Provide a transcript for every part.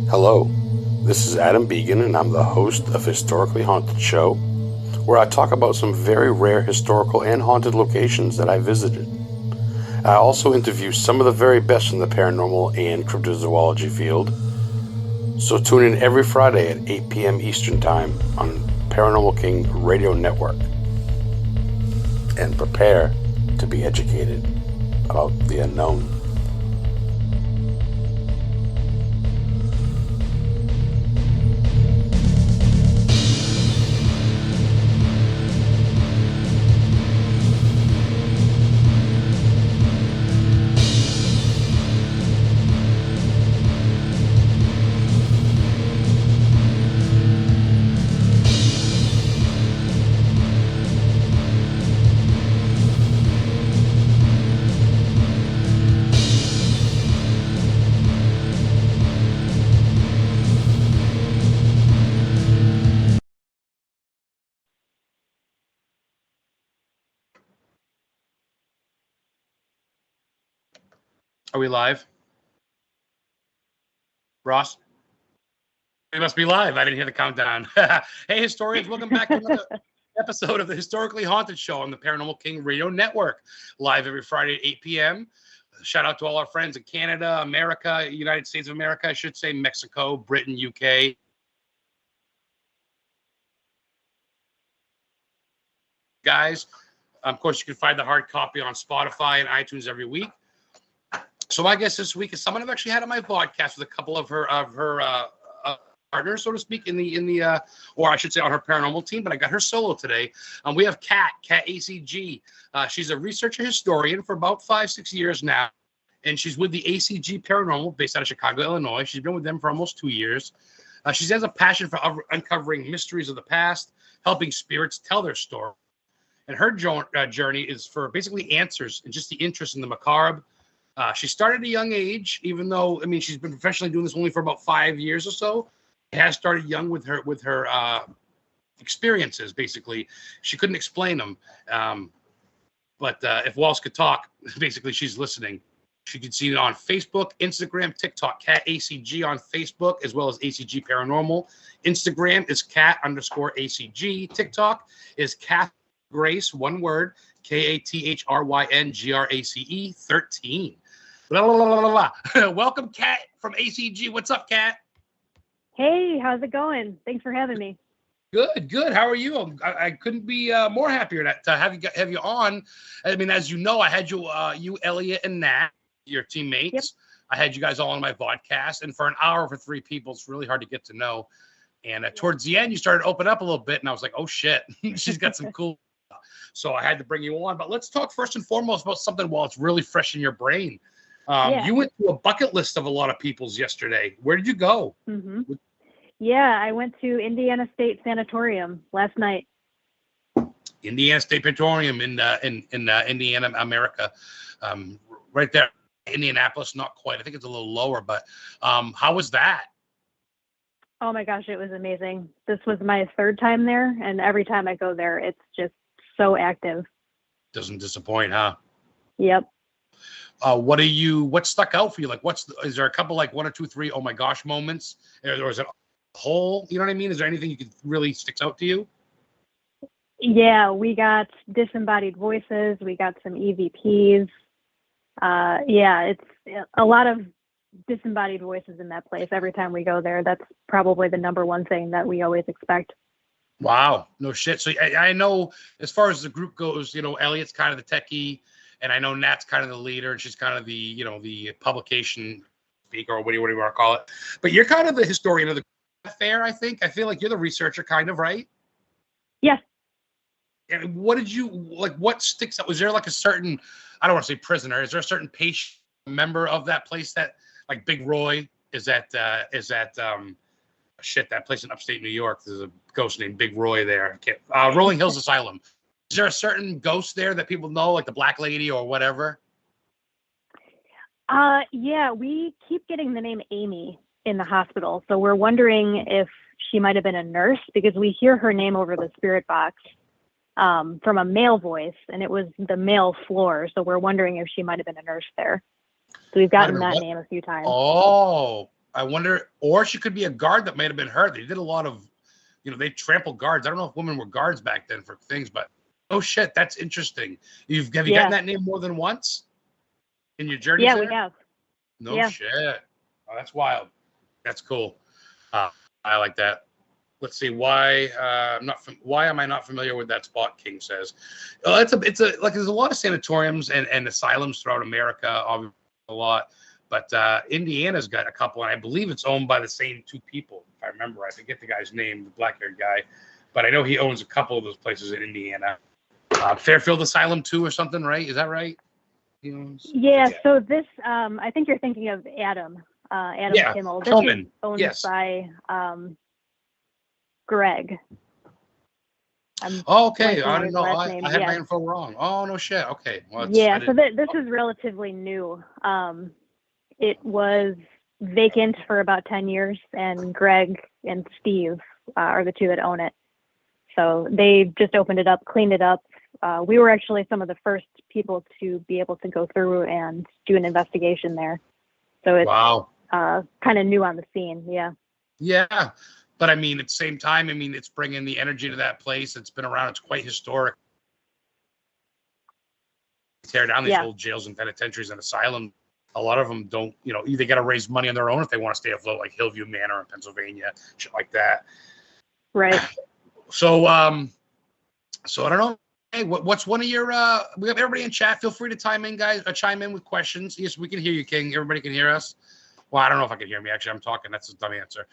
Hello, this is Adam Began, and I'm the host of Historically Haunted Show, where I talk about some very rare historical and haunted locations that I visited. I also interview some of the very best in the paranormal and cryptozoology field. So tune in every Friday at 8 p.m. Eastern Time on Paranormal King Radio Network. And prepare to be educated about the unknown. Are we live? Ross? We must be live. I didn't hear the countdown. Hey, historians, welcome back to another episode of the Historically Haunted Show on the Paranormal King Radio Network. Live every Friday at 8 p.m. Shout out to all our friends in Canada, America, United States of America, I should say, Mexico, Britain, UK. Guys, of course, you can find the hard copy on Spotify and iTunes every week. So my guest this week is someone I've actually had on my podcast with a couple of her partners, so to speak, or I should say on her paranormal team, but I got her solo today. We have Kat ACG. She's a researcher historian for about 5-6 years now, and she's with the ACG Paranormal based out of Chicago, Illinois. She's been with them for almost 2 years. She has a passion for uncovering mysteries of the past, helping spirits tell their story. And her journey is for basically answers and just the interest in the macabre. She started at a young age, even though, she's been professionally doing this only for about 5 years or so. It has started young with her experiences, basically. She couldn't explain them. But if walls could talk, basically she's listening. She can see it on Facebook, Instagram, TikTok, Kat ACG on Facebook, as well as ACG Paranormal. Instagram is Kat_ACG. TikTok is Kath Grace, one word, KATHRYNGRACE 13. Blah, blah, blah, blah, blah. Welcome, Kat from ACG. What's up, Kat? Hey, how's it going? Thanks for having me. Good. How are you? I couldn't be more happier to have you on. As you know, I had you, Elliot, and Nat, your teammates. Yep. I had you guys all on my podcast, and for an hour for 3 people, it's really hard to get to know. And towards the end, you started to open up a little bit, and I was like, oh shit, she's got some cool. So I had to bring you on. But let's talk first and foremost about something while it's really fresh in your brain. You went to a bucket list of a lot of people's yesterday. Where did you go? Mm-hmm. Yeah, I went to Indiana State Sanatorium last night. Indiana State Sanatorium in Indiana, America, right there, Indianapolis. Not quite. I think it's a little lower. But how was that? Oh my gosh, it was amazing. This was my 3rd time there, and every time I go there, it's just so active. Doesn't disappoint, huh? Yep. What stuck out for you? Like, is there a couple, like 1 or 2, 3, oh my gosh moments? Or is it a whole, you know what I mean? Is there anything you could really sticks out to you? Yeah, we got disembodied voices. We got some EVPs. It's a lot of disembodied voices in that place. Every time we go there, that's probably the number one thing that we always expect. Wow, no shit. So I know as far as the group goes, Elliot's kind of the techie, and I know Nat's kind of the leader, and she's kind of the, the publication speaker, or what do you want to call it? But you're kind of the historian of the affair, I think. I feel like you're the researcher, kind of, right? Yes. And what did you like? What sticks out? Was there like a certain, I don't want to say prisoner, is there a certain patient member of that place that, like Big Roy, that place in upstate New York? There's a ghost named Big Roy there. Rolling Hills Asylum. Is there a certain ghost there that people know, like the Black Lady or whatever? Yeah, we keep getting the name Amy in the hospital. So we're wondering if she might have been a nurse, because we hear her name over the spirit box from a male voice, and it was the male floor. So we're wondering if she might have been a nurse there. So we've gotten that name a few times. Oh, I wonder, or she could be a guard that might have been hurt. They did a lot of, they trampled guards. I don't know if women were guards back then for things, but oh shit, that's interesting. Have you gotten that name more than once in your journey? Yeah, we have. No shit. Oh, that's wild. That's cool. I like that. Let's see why why am I not familiar with that spot? King says, it's a like there's a lot of sanatoriums and asylums throughout America, obviously a lot, but Indiana's got a couple, and I believe it's owned by the same two people. If I remember, I forget the guy's name, the black-haired guy, but I know he owns a couple of those places in Indiana. Fairfield Asylum too, or something, right? Is that right? Yeah. So this, I think you're thinking of Adam Kimmel. This is owned by Greg. Okay, I don't know. I have my info wrong. Oh, no shit. Okay. Well, so this is relatively new. It was vacant for about 10 years, and Greg and Steve are the two that own it. So they just opened it up, cleaned it up. We were actually some of the first people to be able to go through and do an investigation there. So it's kind of new on the scene. Yeah. Yeah. But I mean, at the same time, it's bringing the energy to that place. It's been around. It's quite historic. Tear down these old jails and penitentiaries and asylums. A lot of them don't, either got to raise money on their own if they want to stay afloat, like Hillview Manor in Pennsylvania, shit like that. Right. So I don't know. Hey, what's one of your? We have everybody in chat. Feel free to chime in, guys. Chime in with questions. Yes, we can hear you, King. Everybody can hear us. Well, I don't know if I can hear me. Actually, I'm talking. That's a dumb answer.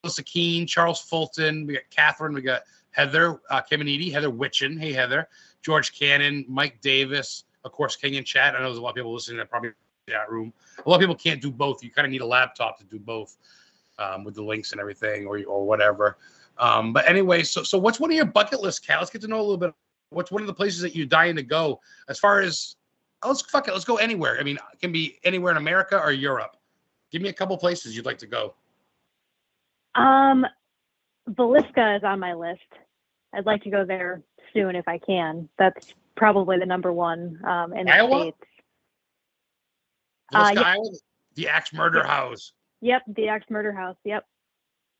Melissa Keene, Charles Fulton, we got Catherine, we got Heather Kiminiti, Heather Witchin, hey Heather, George Cannon, Mike Davis, of course, King in chat. I know there's a lot of people listening that probably in that room. A lot of people can't do both. You kind of need a laptop to do both with the links and everything or whatever. But anyway, so what's one of your bucket list, Cal? Let's get to know a little bit. What's one of the places that you're dying to go as far as, let's go anywhere. It can be anywhere in America or Europe. Give me a couple places you'd like to go. Villisca is on my list. I'd like to go there soon if I can. That's probably the number one in the States. Villisca, Iowa? The Axe Murder House. Yep, the Axe Murder House. Yep.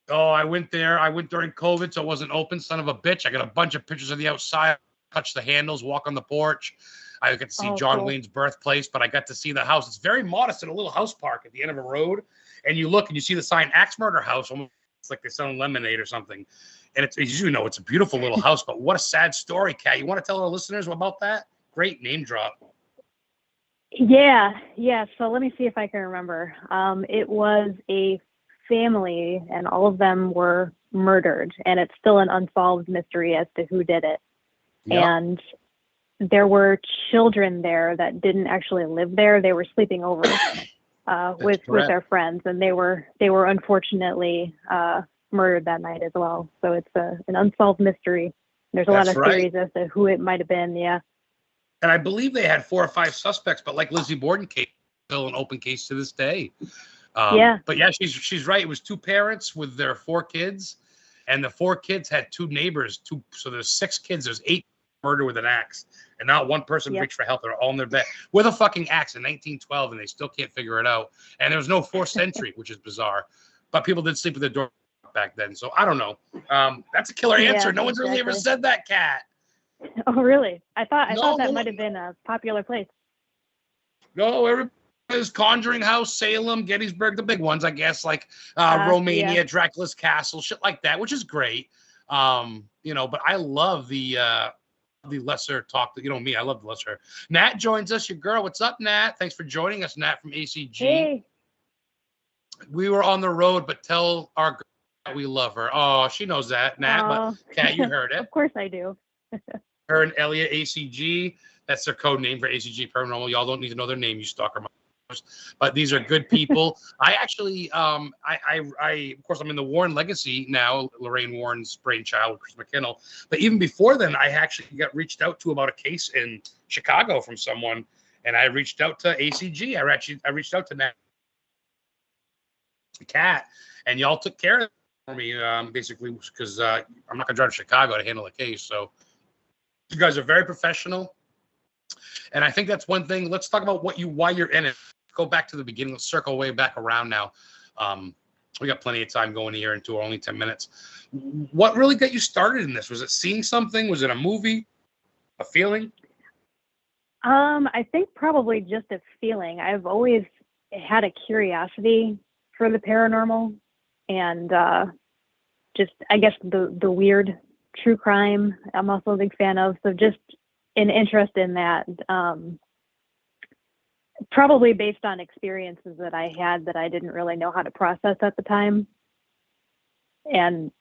Oh, I went there. I went during COVID, so it wasn't open. Son of a bitch. I got a bunch of pictures of the outside. Touch the handles, walk on the porch. I got to see John Wayne's birthplace, but I got to see the house. It's very modest in a little house park at the end of a road. And you look and you see the sign Axe Murder House. It's like they sell lemonade or something. And it's a beautiful little house, but what a sad story, Kat. You want to tell our listeners about that? Great name drop. Yeah. So let me see if I can remember. It was a family and all of them were murdered, and it's still an unsolved mystery as to who did it. Yep. And there were children there that didn't actually live there. They were sleeping over with their friends, and they were unfortunately murdered that night as well. So it's an unsolved mystery. There's a lot of theories as to who it might have been. Yeah. And I believe they had 4 or 5 suspects, but like Lizzie Borden case, still an open case to this day. But yeah, she's right. It was 2 parents with their 4 kids, and the 4 kids had 2 neighbors. So there's 6 kids. There's 8 murder with an axe, and not one person reached for help. They're all in their bed with a fucking axe in 1912, and they still can't figure it out. And there was no forced entry, which is bizarre. But people did sleep with their door back then. So I don't know. That's a killer answer. No one's really ever said that, Kat. Oh, really? I thought that might have been a popular place. No, everybody's Conjuring House, Salem, Gettysburg, the big ones, I guess, like Romania, Dracula's Castle, shit like that, which is great. But I love the lesser talk. Me, I love the lesser. Nat joins us, your girl. What's up, Nat? Thanks for joining us, Nat from ACG. Hey. We were on the road, but tell our girl that we love her. Oh, she knows that, Nat. But Kat, you heard it. Of course I do. Her and Elliot, ACG. That's their code name for ACG Paranormal. Y'all don't need to know their name, you stalker. But these are good people. I actually, I of course, I'm in the Warren legacy now, Lorraine Warren's brainchild, Chris McKinnell. But even before then, I actually got reached out to about a case in Chicago from someone, and I reached out to ACG. I reached out to Nat, Kat, and y'all took care of me, basically, because I'm not gonna drive to Chicago to handle a case. So you guys are very professional, and I think that's one thing. Let's talk about why you're in it. Go back to the beginning. Let's circle way back around now. We got plenty of time going here into only 10 minutes. What really got you started in this? Was it seeing something? Was it a movie? A feeling? I think probably just a feeling. I've always had a curiosity for the paranormal and just, I guess, the weird true crime I'm also a big fan of. So just an interest in that, probably based on experiences that I had that I didn't really know how to process at the time. And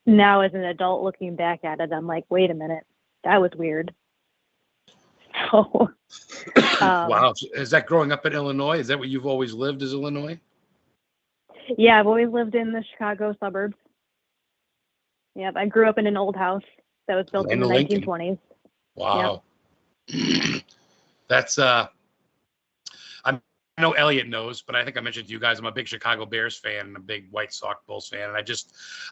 now as an adult looking back at it, I'm like, wait a minute, that was weird. So, wow. Is that growing up in Illinois? Is that what you've always lived, as Illinois? Yeah, I've always lived in the Chicago suburbs. Yep, I grew up in an old house that was built in the 1920s. Wow. Yep. That's I know Elliot knows, but I think I mentioned to you guys, I'm a big Chicago Bears fan and a big White Sox Bulls fan. And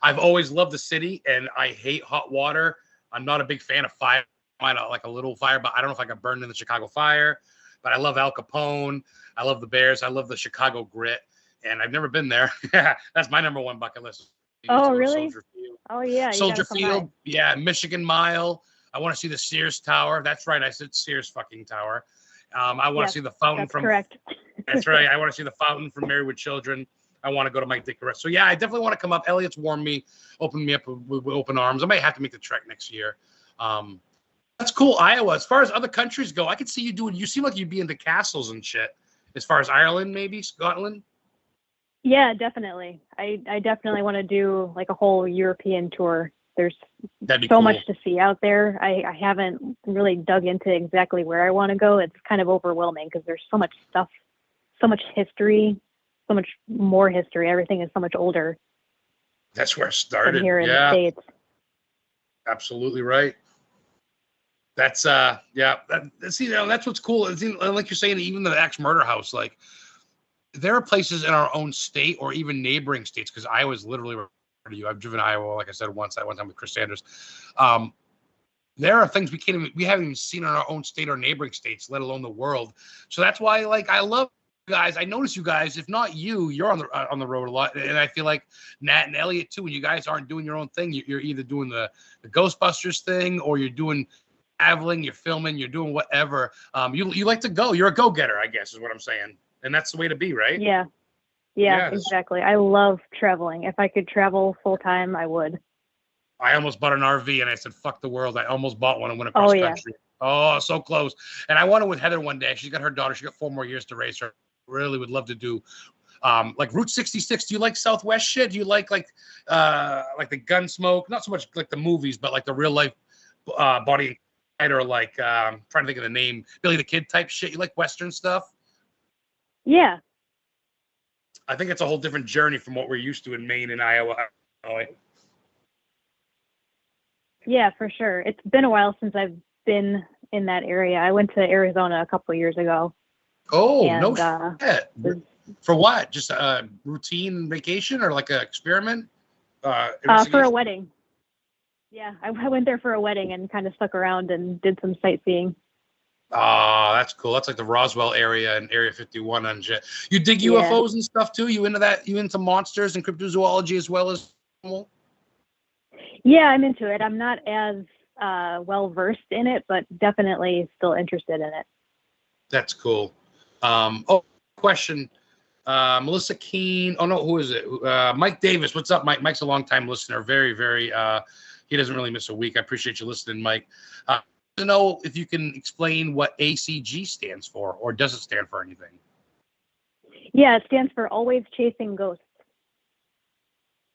I've always loved the city, and I hate hot water. I'm not a big fan of fire. I like a little fire, but I don't know if I got burned in the Chicago fire. But I love Al Capone. I love the Bears. I love the Chicago grit. And I've never been there. That's my number one bucket list. Oh, really? Oh, yeah. Soldier Field. Yeah. Michigan Mile. I want to see the Sears Tower. That's right. I said Sears fucking Tower. I want to see the fountain from. Correct. That's right. I want to see the fountain from Married with Children. I want to go to Mike Dick Arrest. So yeah, I definitely want to come up. Elliot's warmed me, opened me up with open arms. I might have to make the trek next year. That's cool, Iowa. As far as other countries go, I could see you doing. You seem like you'd be into castles and shit. As far as Ireland, maybe Scotland. Yeah, definitely. I definitely want to do like a whole European tour. There's so cool. much to see out there. I haven't really dug into exactly where I want to go. It's kind of overwhelming because there's so much stuff, so much history, so much more history. Everything is so much older. That's where it started. Here in the States. Absolutely right. That's that's what's cool. Like you're saying, even the Axe Murder House, like there are places in our own state or even neighboring states, because Iowa's literally I've driven Iowa, like I said, once at one time with Chris Sanders. There are things we haven't even seen in our own state or neighboring states, let alone the world. So that's why, like, I love you guys. I notice you guys, if not you, you're on the road a lot, and I feel like Nat and Elliot too. When you guys aren't doing your own thing, you're either doing the Ghostbusters thing, or you're doing traveling, you're filming, you're doing whatever. You like to go. You're a go-getter, I guess, is what I'm saying, and that's the way to be, right? Yeah, exactly. I love traveling. If I could travel full time, I would. I almost bought an RV and I said, fuck the world. I almost bought one and went across country. Oh, so close. And I want to with Heather one day. She's got her daughter. She got 4 more years to raise her. Really would love to do like Route 66. Do you like Southwest shit? Do you like the Gunsmoke? Not so much like the movies, but like the real life body or like trying to think of the name, Billy the Kid type shit. You like Western stuff? Yeah. I think it's a whole different journey from what we're used to in Maine and Iowa. Yeah, for sure. It's been a while since I've been in that area. I went to Arizona a couple of years ago. Oh, no shit. For what? Just a routine vacation or like an experiment? For a wedding. Yeah, I went there for a wedding and kind of stuck around and did some sightseeing. Oh, that's cool. That's like the Roswell area and Area 51 and shit. You dig UFOs and stuff too? You into that? You into monsters and cryptozoology as well as normal? Yeah, I'm into it. I'm not as well versed in it, but definitely still interested in it. That's cool. Question. Melissa Keene. Oh no, who is it? Mike Davis. What's up, Mike? Mike's a longtime listener. Very, very. He doesn't really miss a week. I appreciate you listening, Mike. To know if you can explain what ACG stands for, or does it stand for anything? Yeah, it stands for Always Chasing Ghosts.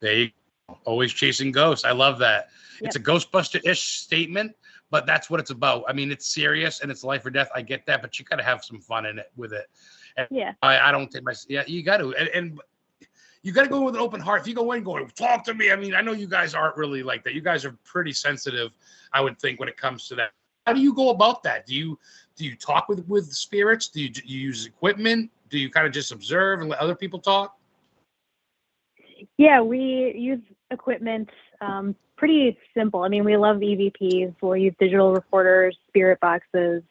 There you go. Always Chasing Ghosts. I love that. Yep. It's a Ghostbuster-ish statement, but that's what it's about. I mean, it's serious and it's life or death. I get that, but you got to have some fun in it with it. And yeah. I don't take you got to. And you got to go with an open heart. If you go in going, talk to me. I mean, I know you guys aren't really like that. You guys are pretty sensitive, I would think, when it comes to that. How do you go about that? Do you talk with spirits? Do you use equipment? Do you kind of just observe and let other people talk? Yeah, we use equipment. Pretty simple. I mean, we love EVPs. We'll use digital recorders, spirit boxes.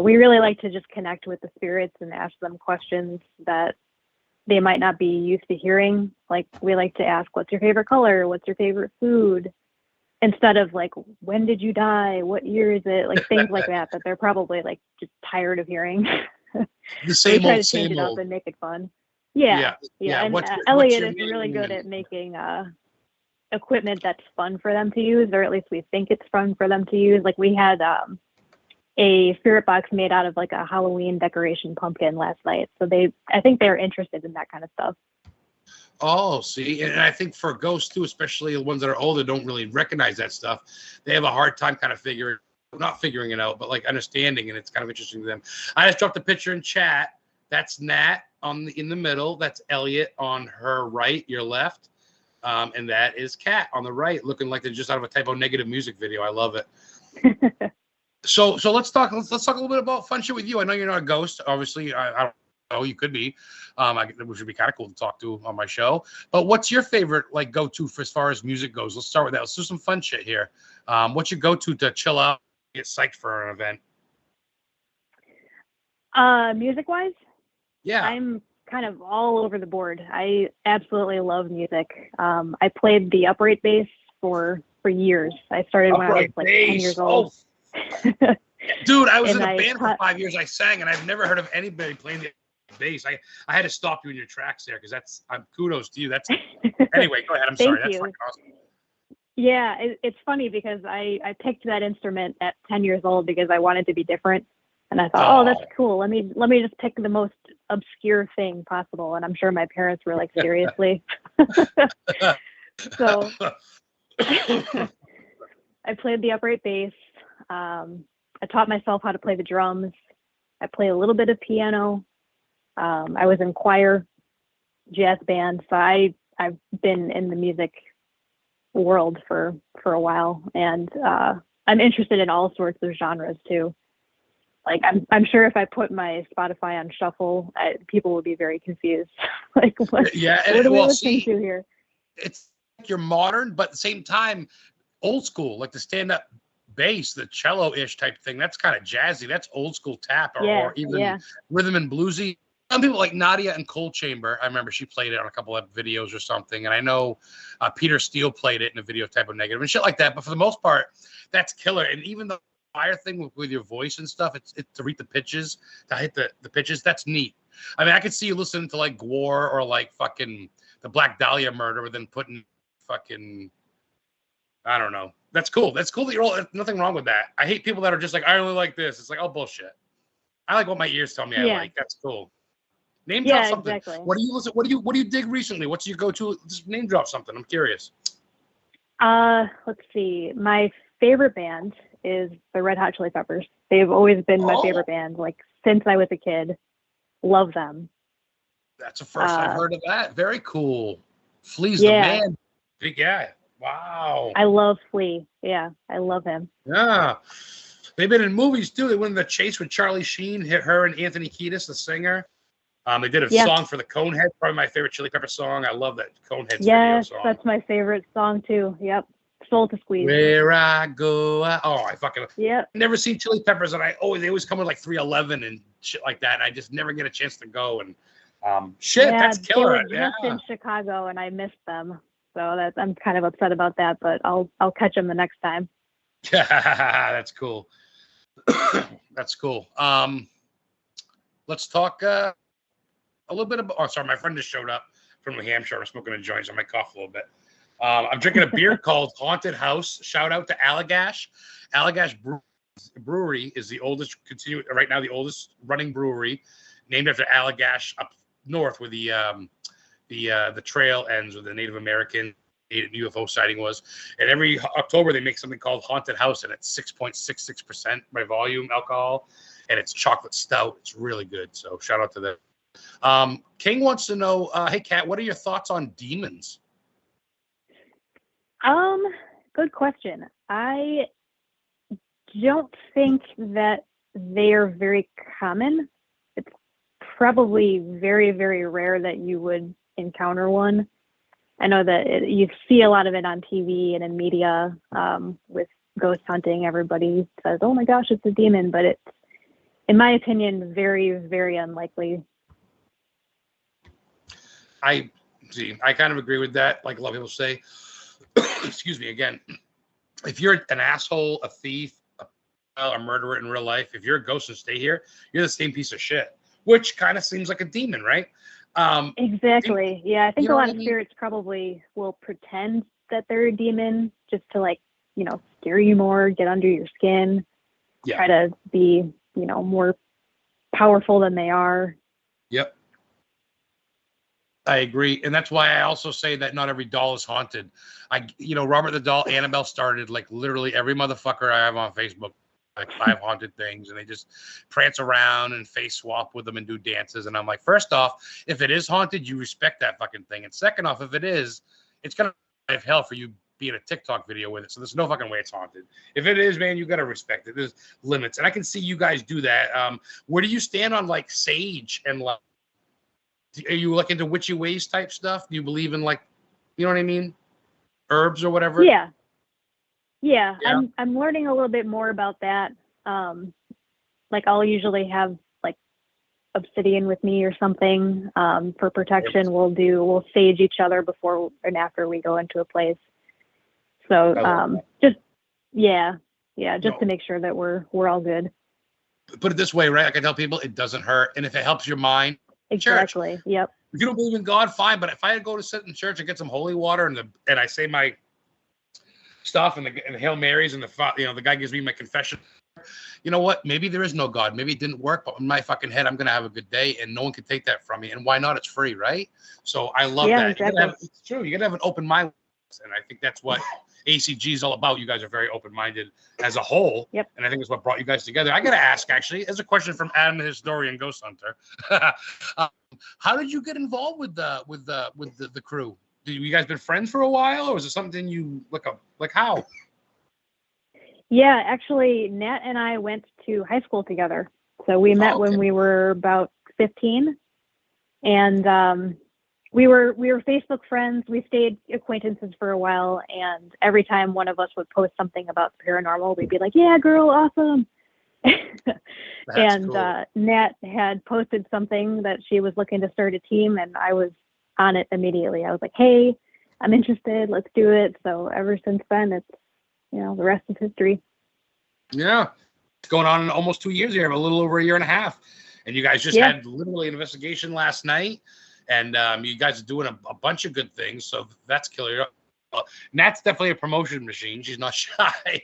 We really like to just connect with the spirits and ask them questions that they might not be used to hearing. Like, we like to ask, what's your favorite color? What's your favorite food? Instead of like, when did you die? What year is it? Like things like that they're probably like just tired of hearing. The So we same try old, to change same it up old. and make it fun. Yeah. And What's Elliot your is really name good and- at making equipment that's fun for them to use, or at least we think it's fun for them to use. Like, we had a spirit box made out of like a Halloween decoration pumpkin last night. So I think they're interested in that kind of stuff. Oh, see, and I think for ghosts too, especially the ones that are older, don't really recognize that stuff. They have a hard time kind of not figuring it out, but like understanding, and it's kind of interesting to them. I just dropped a picture in chat. That's Nat in the middle. That's Elliot on her right, your left, and that is Kat on the right, looking like they're just out of a Typo Negative music video. I love it. So let's talk a little bit about fun shit with you. I know you're not a ghost, obviously. I don't know, you could be. Which would be kind of cool to talk to on my show. But what's your favorite like go-to for as far as music goes? Let's start with that. Let's do some fun shit here. What's your go-to to chill out, get psyched for an event? Music-wise, Yeah. I'm kind of all over the board. I absolutely love music. I played the upright bass for years. I started when I was like 10 years old. Oh. Dude, I was And in a I band for 5 years. I sang, and I've never heard of anybody playing the bass. I had to stop you in your tracks there because kudos to you. That's anyway. Go ahead. I'm sorry. That's fucking awesome. Yeah, it's funny because I picked that instrument at 10 years old because I wanted to be different, and I thought, oh, that's cool. Let me just pick the most obscure thing possible. And I'm sure my parents were like, seriously. So I played the upright bass. I taught myself how to play the drums. I play a little bit of piano. I was in choir, jazz band. So I've been in the music world for a while, and I'm interested in all sorts of genres too. Like, I'm sure if I put my Spotify on shuffle, people would be very confused. Like, what are we listening to here? It's like you're modern, but at the same time, old school, like the stand-up bass, the cello-ish type thing. That's kind of jazzy. That's old school tap or even rhythm and bluesy. Some people like Nadia and Cold Chamber. I remember she played it on a couple of videos or something. And I know Peter Steele played it in a video Type of Negative and shit like that. But for the most part, that's killer. And even the fire thing with your voice and stuff, it's to read the pitches, to hit the pitches. That's neat. I mean, I could see you listening to like Gwar or like fucking the Black Dahlia Murder, but then putting fucking, I don't know. That's cool. That's cool that you're all, nothing wrong with that. I hate people that are just like, I only like this. It's like, oh, bullshit. I like what my ears tell me I like. That's cool. Name drop something. Exactly. What do you listen? What do you dig recently? What's your go-to? Just name drop something. I'm curious. Let's see. My favorite band is the Red Hot Chili Peppers. They've always been my favorite band, like since I was a kid. Love them. That's the first I've heard of that. Very cool. Flea's the man. Big guy. Wow. I love Flea. Yeah, I love him. Yeah. They've been in movies too. They went in The Chase with Charlie Sheen, hit her and Anthony Kiedis, the singer. They did a song for the Coneheads, probably my favorite Chili Pepper song. I love that Coneheads video song. Yes, that's my favorite song too. Yep. Soul to Squeeze. Where I go. I fucking Yep. Never seen Chili Peppers, and they always come with like 311 and shit like that. And I just never get a chance to go. And that's killer. They were just in Chicago, and I missed them. So I'm kind of upset about that, but I'll catch them the next time. That's cool. That's cool. Let's talk a little bit about. Oh, sorry, my friend just showed up from New Hampshire. I'm smoking a joint, so I might cough a little bit. I'm drinking a beer called Haunted House. Shout out to Allagash. Allagash Brewery is the oldest, right now the oldest running brewery, named after Allagash up north, where the trail ends, where the Native American UFO sighting was. And every October they make something called Haunted House, and it's 6.66% by volume alcohol, and it's chocolate stout. It's really good. So shout out to them. King wants to know, hey Kat, what are your thoughts on demons? Good question. I don't think that they are very common. It's probably very, very rare that you would encounter one. I know that you see a lot of it on TV and in media with ghost hunting. Everybody says, oh my gosh, it's a demon, but it's, in my opinion, very, very unlikely. I see. I kind of agree with that. Like a lot of people say, excuse me again. If you're an asshole, a thief, a murderer in real life, if you're a ghost and stay here, you're the same piece of shit. Which kind of seems like a demon, right? Exactly. Yeah, I think you know a what lot I of mean? spirits probably will pretend that they're a demon just to like, scare you more, get under your skin, Yeah. try to be, more powerful than they are. Yep. I agree. And that's why I also say that not every doll is haunted. Robert the Doll, Annabelle started like literally every motherfucker I have on Facebook, like 5 haunted things, and they just prance around and face swap with them and do dances. And I'm like, first off, if it is haunted, you respect that fucking thing. And second off, if it is, it's going to have hell for you being a TikTok video with it. So there's no fucking way it's haunted. If it is, man, you got to respect it. There's limits. And I can see you guys do that. Where do you stand on like sage and like, are you like into witchy ways type stuff? Do you believe in like, you know what I mean? Herbs or whatever? Yeah. Yeah. I'm learning a little bit more about that. Like I'll usually have like obsidian with me or something for protection. We'll sage each other before and after we go into a place. So just to make sure that we're all good. Put it this way, right? Like I tell people, it doesn't hurt, and if it helps your mind, exactly. Church. Yep. If you don't believe in God, fine. But if I go to sit in church and get some holy water and I say my stuff and the Hail Marys and the guy gives me my confession, you know what? Maybe there is no God. Maybe it didn't work, but in my fucking head, I'm gonna have a good day, and no one can take that from me. And why not? It's free, right? So I love that. Exactly. It's true. You gotta have an open mind, and I think that's what ACG is all about. You guys are very open-minded as a whole. Yep. And I think it's what brought you guys together. I gotta ask, actually, as a question from Adam, the historian, Ghost Hunter. How did you get involved with the crew? Did you guys been friends for a while, or was it something you like how? Yeah, actually, Nat and I went to high school together. So we met when we were about 15, and we were Facebook friends. We stayed acquaintances for a while, and every time one of us would post something about the paranormal, we'd be like, "Yeah, girl, awesome." And cool. Nat had posted something that she was looking to start a team, and I was on it immediately. I was like, "Hey, I'm interested. Let's do it." So ever since then, it's the rest is history. Yeah, it's going on almost 2 years here, a little over a year and a half, and you guys just had literally an investigation last night, and you guys are doing a bunch of good things. So that's killer. Nat's definitely a promotion machine. She's not shy.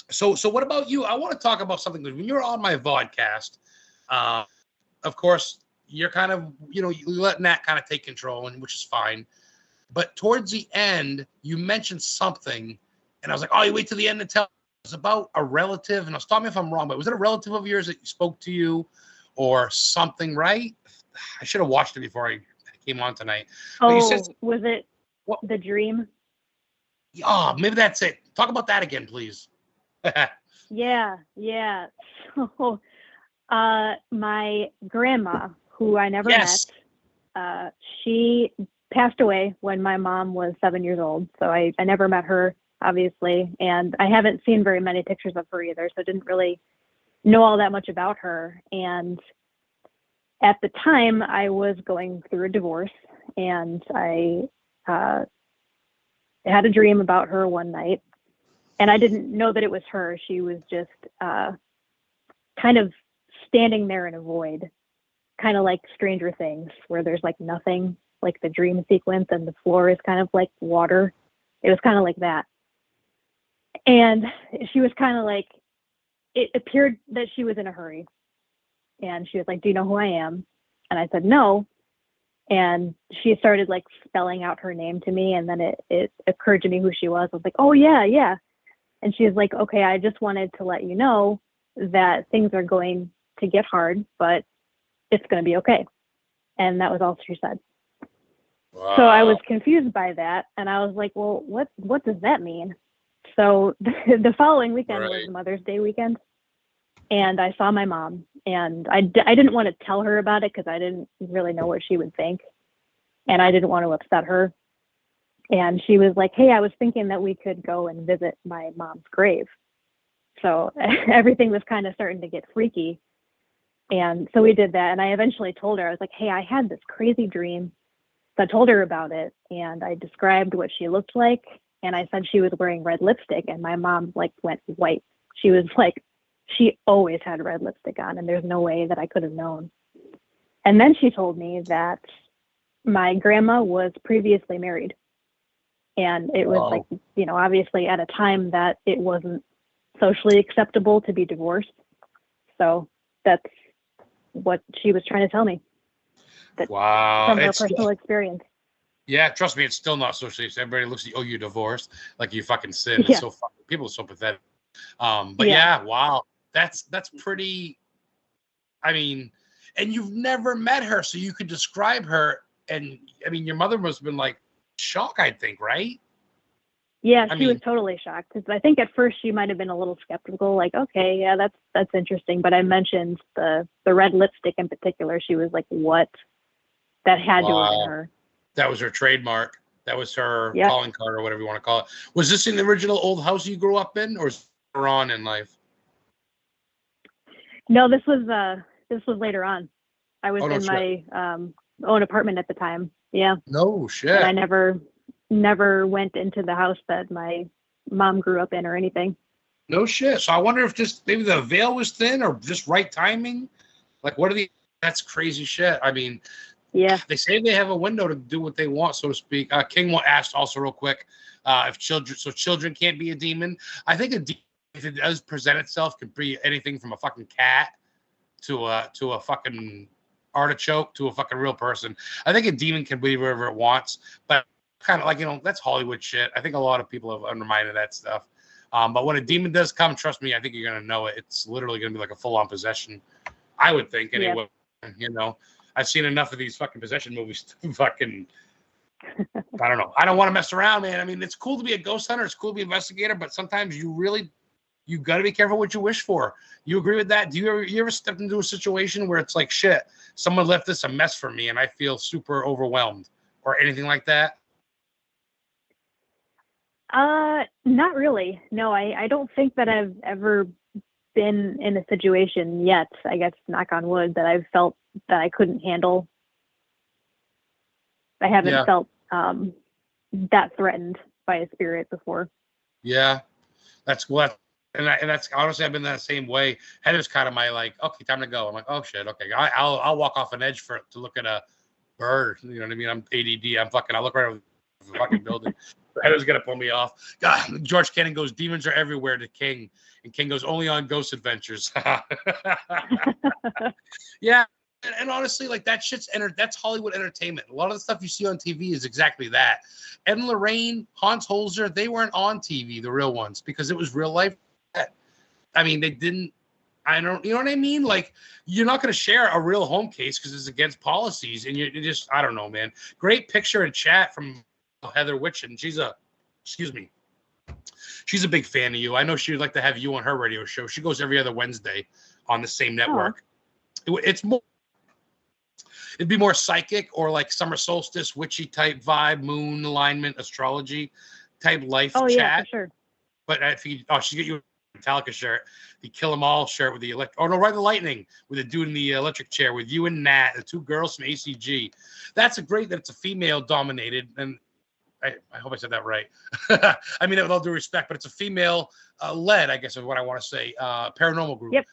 So what about you? I want to talk about something. When you're on my vodcast, of course, you're kind of, you let Nat kind of take control, and which is fine. But towards the end, you mentioned something, and I was like, oh, you wait till the end to tell. It's about a relative, and stop me if I'm wrong, but was it a relative of yours that spoke to you or something, right? I should have watched it before I came on tonight. Oh, was it the dream? Oh, maybe that's it. Talk about that again, please. Yeah. So, my grandma, who I never met, she passed away when my mom was 7 years old. So I never met her, obviously, and I haven't seen very many pictures of her either. So I didn't really know all that much about her. And at the time, I was going through a divorce, and I had a dream about her one night. And I didn't know that it was her. She was just kind of standing there in a void, kind of like Stranger Things, where there's like nothing, like the dream sequence, and the floor is kind of like water. It was kind of like that. And she was kind of like, it appeared that she was in a hurry. And she was like, "Do you know who I am?" And I said, "No." And she started like spelling out her name to me. And then it occurred to me who she was. I was like, "Oh, yeah." And she's like, "Okay, I just wanted to let you know that things are going to get hard, but it's going to be okay." And that was all she said. Wow. So I was confused by that. And I was like, well, what does that mean? So the following weekend was Mother's Day weekend. And I saw my mom. And I didn't want to tell her about it because I didn't really know what she would think. And I didn't want to upset her. And she was like, "Hey, I was thinking that we could go and visit my mom's grave." So everything was kind of starting to get freaky. And so we did that. And I eventually told her, I was like, hey, I had this crazy dream. So I told her about it, and I described what she looked like. And I said she was wearing red lipstick, and my mom like went white. She was like, she always had red lipstick on, and there's no way that I could have known. And then she told me that my grandma was previously married. And it was like, you know, obviously at a time that it wasn't socially acceptable to be divorced. So that's what she was trying to tell me. Wow. From her personal experience. Yeah, trust me, it's still not socially. Everybody looks at you, oh, you're divorced, like you fucking sin. It's so fucking, people are so pathetic. But yeah, wow, that's pretty. I mean, and you've never met her, so you could describe her. And I mean, your mother must have been like shocked, I think, right? Yeah, she was totally shocked. I think at first she might have been a little skeptical, like, okay, yeah, that's interesting. But I mentioned the red lipstick in particular. She was like, what? That had to have been her. That was her trademark. That was her calling card, or whatever you want to call it. Was this in the original old house you grew up in, or is it later on in life? No, this was later on. I was in my own apartment at the time. Yeah. No shit. And I never went into the house that my mom grew up in or anything. No shit. So I wonder if just maybe the veil was thin or just right timing. Like, that's crazy shit. I mean, yeah, they say they have a window to do what they want, so to speak. King asked also real quick if children can't be a demon. I think a demon, if it does present itself, can be anything from a fucking cat to a fucking artichoke to a fucking real person. I think a demon can be wherever it wants, but kind of like, you know, that's Hollywood shit. I think a lot of people have undermined that stuff. But when a demon does come, trust me, I think you're gonna know it. It's literally gonna be like a full-on possession. I would think anyway. Yeah. You know, I've seen enough of these fucking possession movies to fucking. I don't know. I don't want to mess around, man. I mean, it's cool to be a ghost hunter. It's cool to be an investigator, but sometimes you got to be careful what you wish for. You agree with that? Do you ever step into a situation where it's like, shit, someone left this a mess for me and I feel super overwhelmed or anything like that? Not really. No, I don't think that I've ever been in a situation yet, I guess, knock on wood, that I've felt that I couldn't handle. I haven't felt that threatened by a spirit before. Yeah, that's what. And that's honestly, I've been that same way. Heather's kind of my like, okay, time to go. I'm like, oh shit, okay, I'll walk off an edge to look at a bird. You know what I mean? I'm ADD. I'll look right over the fucking building. Heather's gonna pull me off. God, George Cannon goes, demons are everywhere to King, and King goes, only on ghost adventures. Yeah. And honestly, like that shit's that's Hollywood entertainment. A lot of the stuff you see on TV is exactly that. Ed and Lorraine, Hans Holzer, they weren't on TV, the real ones, because it was real life. I mean, they didn't. You know what I mean? Like, you're not going to share a real home case because it's against policies, and you just, I don't know, man. Great picture and chat from Heather Witchin. She's a big fan of you. I know she would like to have you on her radio show. She goes every other Wednesday on the same network. It'd be more psychic or like summer solstice, witchy type vibe, moon alignment, astrology type life chat. Yeah, for sure. But if she get you a Metallica shirt, the Kill 'Em All shirt with the Ride the Lightning with the dude in the electric chair with you and Nat, the two girls from ACG. That's that it's a female dominated, and I hope I said that right. I mean, with all due respect, but it's a female led, I guess is what I want to say, paranormal group. Yep.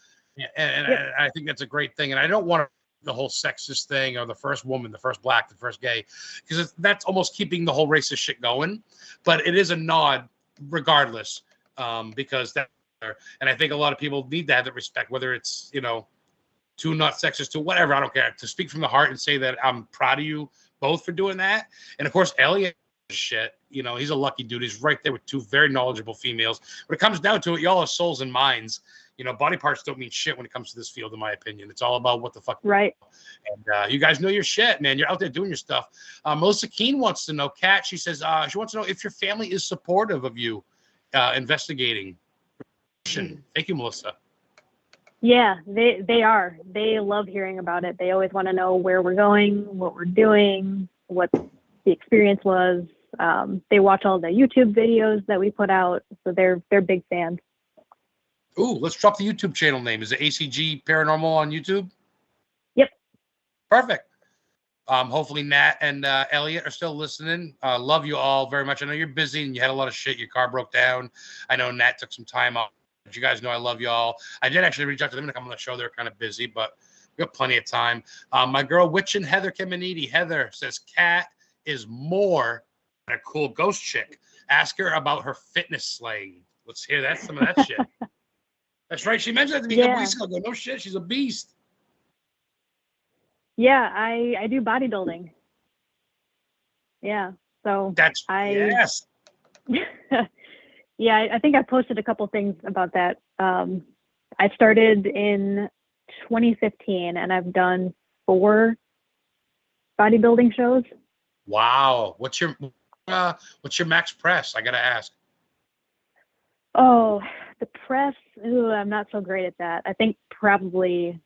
And I think that's a great thing. And I don't want the whole sexist thing or the first woman, the first black, the first gay, because that's almost keeping the whole racist shit going. But it is a nod regardless, because that, and I think a lot of people need to have that respect, whether it's, you know, to not sexist, to whatever, I don't care. To speak from the heart and say that I'm proud of you both for doing that. And of course, Elliot, shit, you know, he's a lucky dude. He's right there with two very knowledgeable females. When it comes down to it, y'all are souls and minds. You know, body parts don't mean shit when it comes to this field, in my opinion. It's all about what the fuck. Right. And you guys know your shit, man. You're out there doing your stuff. Melissa Keene wants to know, Kat, she says, she wants to know if your family is supportive of you investigating. Thank you, Melissa. Yeah, they are. They love hearing about it. They always want to know where we're going, what we're doing, what the experience was. They watch all the YouTube videos that we put out, so they're big fans. Ooh, let's drop the YouTube channel name. Is it ACG Paranormal on YouTube? Perfect. Hopefully Nat and Elliot are still listening. Love you all very much. I know you're busy and you had a lot of shit. Your car broke down. I know Nat took some time off. But you guys know I love you all. I did actually reach out to them to come on the show. They're kind of busy, but we got plenty of time. My girl, Witch and Heather Kemenidi. Heather says Kat is more than a cool ghost chick. Ask her about her fitness slaying. Let's hear that. Some of that shit. That's right. She mentioned that to me a couple weeks ago. I go, no shit. She's a beast. Yeah, I do bodybuilding. Yeah, so That's yes. Yeah, I think I posted a couple things about that. I started in 2015, and I've done 4 bodybuilding shows. Wow. What's your max press? I gotta ask. Oh, the press. Ooh, I'm not so great at that. I think probably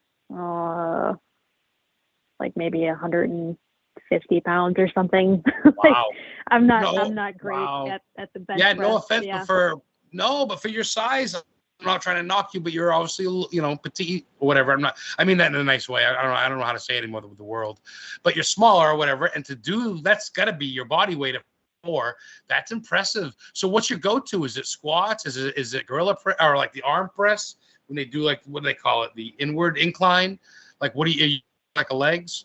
like maybe 150 pounds or something. Like, Wow. I'm not great at the bench Yeah, press. no offense, Yeah. but for your size, I'm not trying to knock you, but you're obviously, petite or whatever. I mean that in a nice way. I don't know how to say it anymore with the world, but you're smaller or whatever. And to do, that's got to be your body weight of 4. That's impressive. So what's your go-to? Is it squats? Is it gorilla press or like the arm press when they do, like, what do they call it? The inward incline? Like, what do you like legs?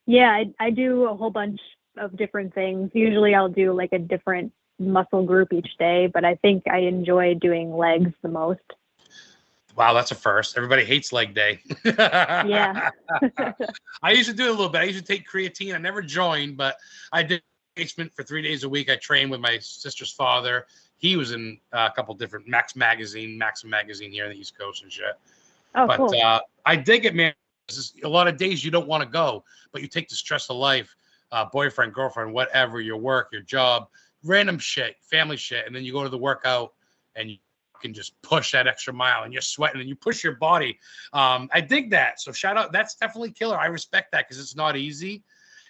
Yeah, I do a whole bunch of different things. Usually I'll do like a different muscle group each day, but I think I enjoy doing legs the most. Wow, that's a first. Everybody hates leg day. Yeah. I used to do it a little bit. I used to take creatine. I never joined, but I did basement for 3 days a week. I trained with my sister's father. He was in a couple different Maxim magazine here on the East Coast and shit. Oh, but cool. I dig it, man. A lot of days you don't want to go, but you take the stress of life, boyfriend, girlfriend, whatever, your work, your job, random shit, family shit, and then you go to the workout and you can just push that extra mile and you're sweating and you push your body. I dig that. So shout out. That's definitely killer. I respect that because it's not easy,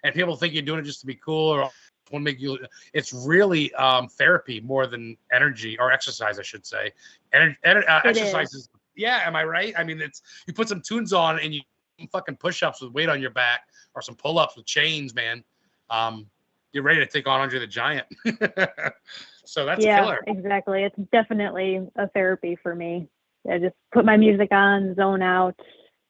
and people think you're doing it just to be cool or want to make you. It's really therapy more than energy or exercise, I should say. Exercise is. Yeah, am I right? I mean, it's you put some tunes on and you fucking push-ups with weight on your back or some pull-ups with chains, man. You're ready to take on Andre the Giant. So that's killer. Yeah, exactly. It's definitely a therapy for me. I just put my music on, zone out,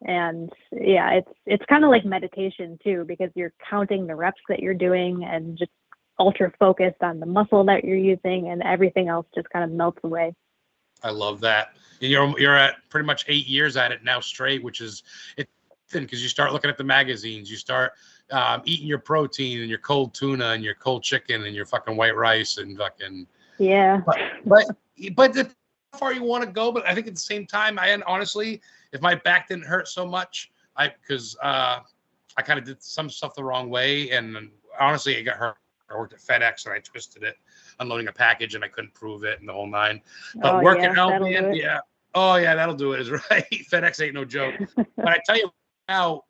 and yeah, it's kind of like meditation too, because you're counting the reps that you're doing and just ultra focused on the muscle that you're using, and everything else just kind of melts away. I love that. And you're at pretty much 8 years at it now straight, which is it's because you start looking at the magazines, you start eating your protein and your cold tuna and your cold chicken and your fucking white rice and fucking But the how far you want to go. But I think at the same time, honestly, if my back didn't hurt so much, because I kind of did some stuff the wrong way, and honestly, it got hurt. I worked at FedEx and I twisted it unloading a package and I couldn't prove it and the whole 9. But working out, man, yeah. Oh yeah, that'll do it. Is right. FedEx ain't no joke. But I tell you now,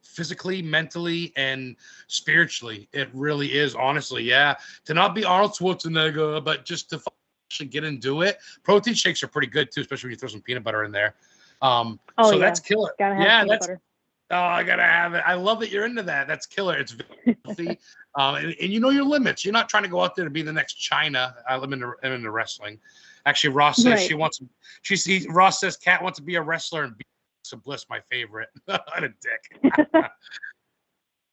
physically, mentally, and spiritually, it really is. Honestly, yeah. To not be Arnold Schwarzenegger, but just to actually get and do it. Protein shakes are pretty good too, especially when you throw some peanut butter in there. That's killer. Gotta have peanut butter. Oh, I gotta have it. I love that you're into that. That's killer. It's healthy, and you know your limits. You're not trying to go out there to be the next China. I'm into wrestling. Actually, Ross says Ross says Kat wants to be a wrestler and be Bliss, my favorite. What a dick.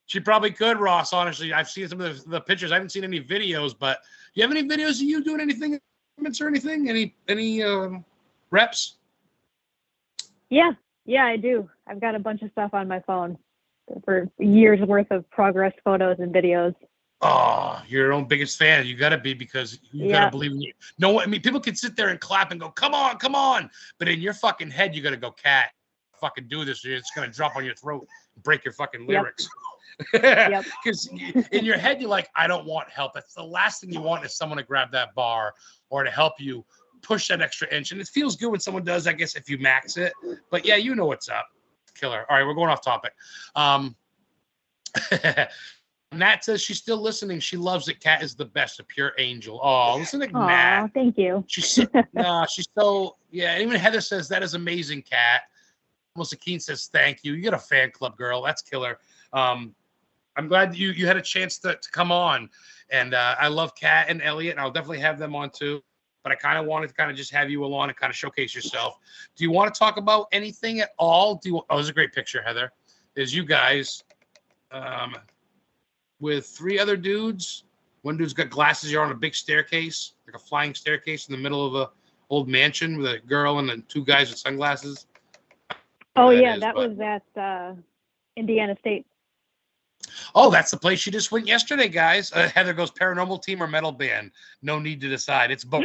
She probably could, Ross. Honestly, I've seen some of the pictures. I haven't seen any videos, but do you have any videos of you doing anything or anything? Any reps? Yeah, I do. I've got a bunch of stuff on my phone for years worth of progress photos and videos. Oh, you're your own biggest fan. You got to be, because you got to believe in you. No, I mean, people can sit there and clap and go, come on. But in your fucking head, you got to go, Kat, fucking do this. Or it's going to drop on your throat and break your fucking lyrics. Because in your head, you're like, I don't want help. That's the last thing you want, is someone to grab that bar or to help you push that extra inch. And it feels good when someone does, I guess, if you max it. But yeah, you know what's up. Killer. All right, we're going off topic. Nat says she's still listening. She loves it. Kat is the best, a pure angel. Oh, listen to Nat. Thank you. She's so, yeah. And even Heather says that is amazing, Kat. Sakeen says thank you. You got a fan club, girl. That's killer. I'm glad that you had a chance to come on. And I love Kat and Elliot, and I'll definitely have them on too. But I kind of wanted to kind of just have you along and kind of showcase yourself. Do you want to talk about anything at all? Oh, there's a great picture, Heather. There's you guys with 3 other dudes. One dude's got glasses. You're on a big staircase, like a flying staircase in the middle of a old mansion with a girl and then 2 guys with sunglasses. Oh, yeah, that was at Indiana State. Oh, that's the place you just went yesterday, guys. Heather goes, paranormal team or metal band. No need to decide. It's both.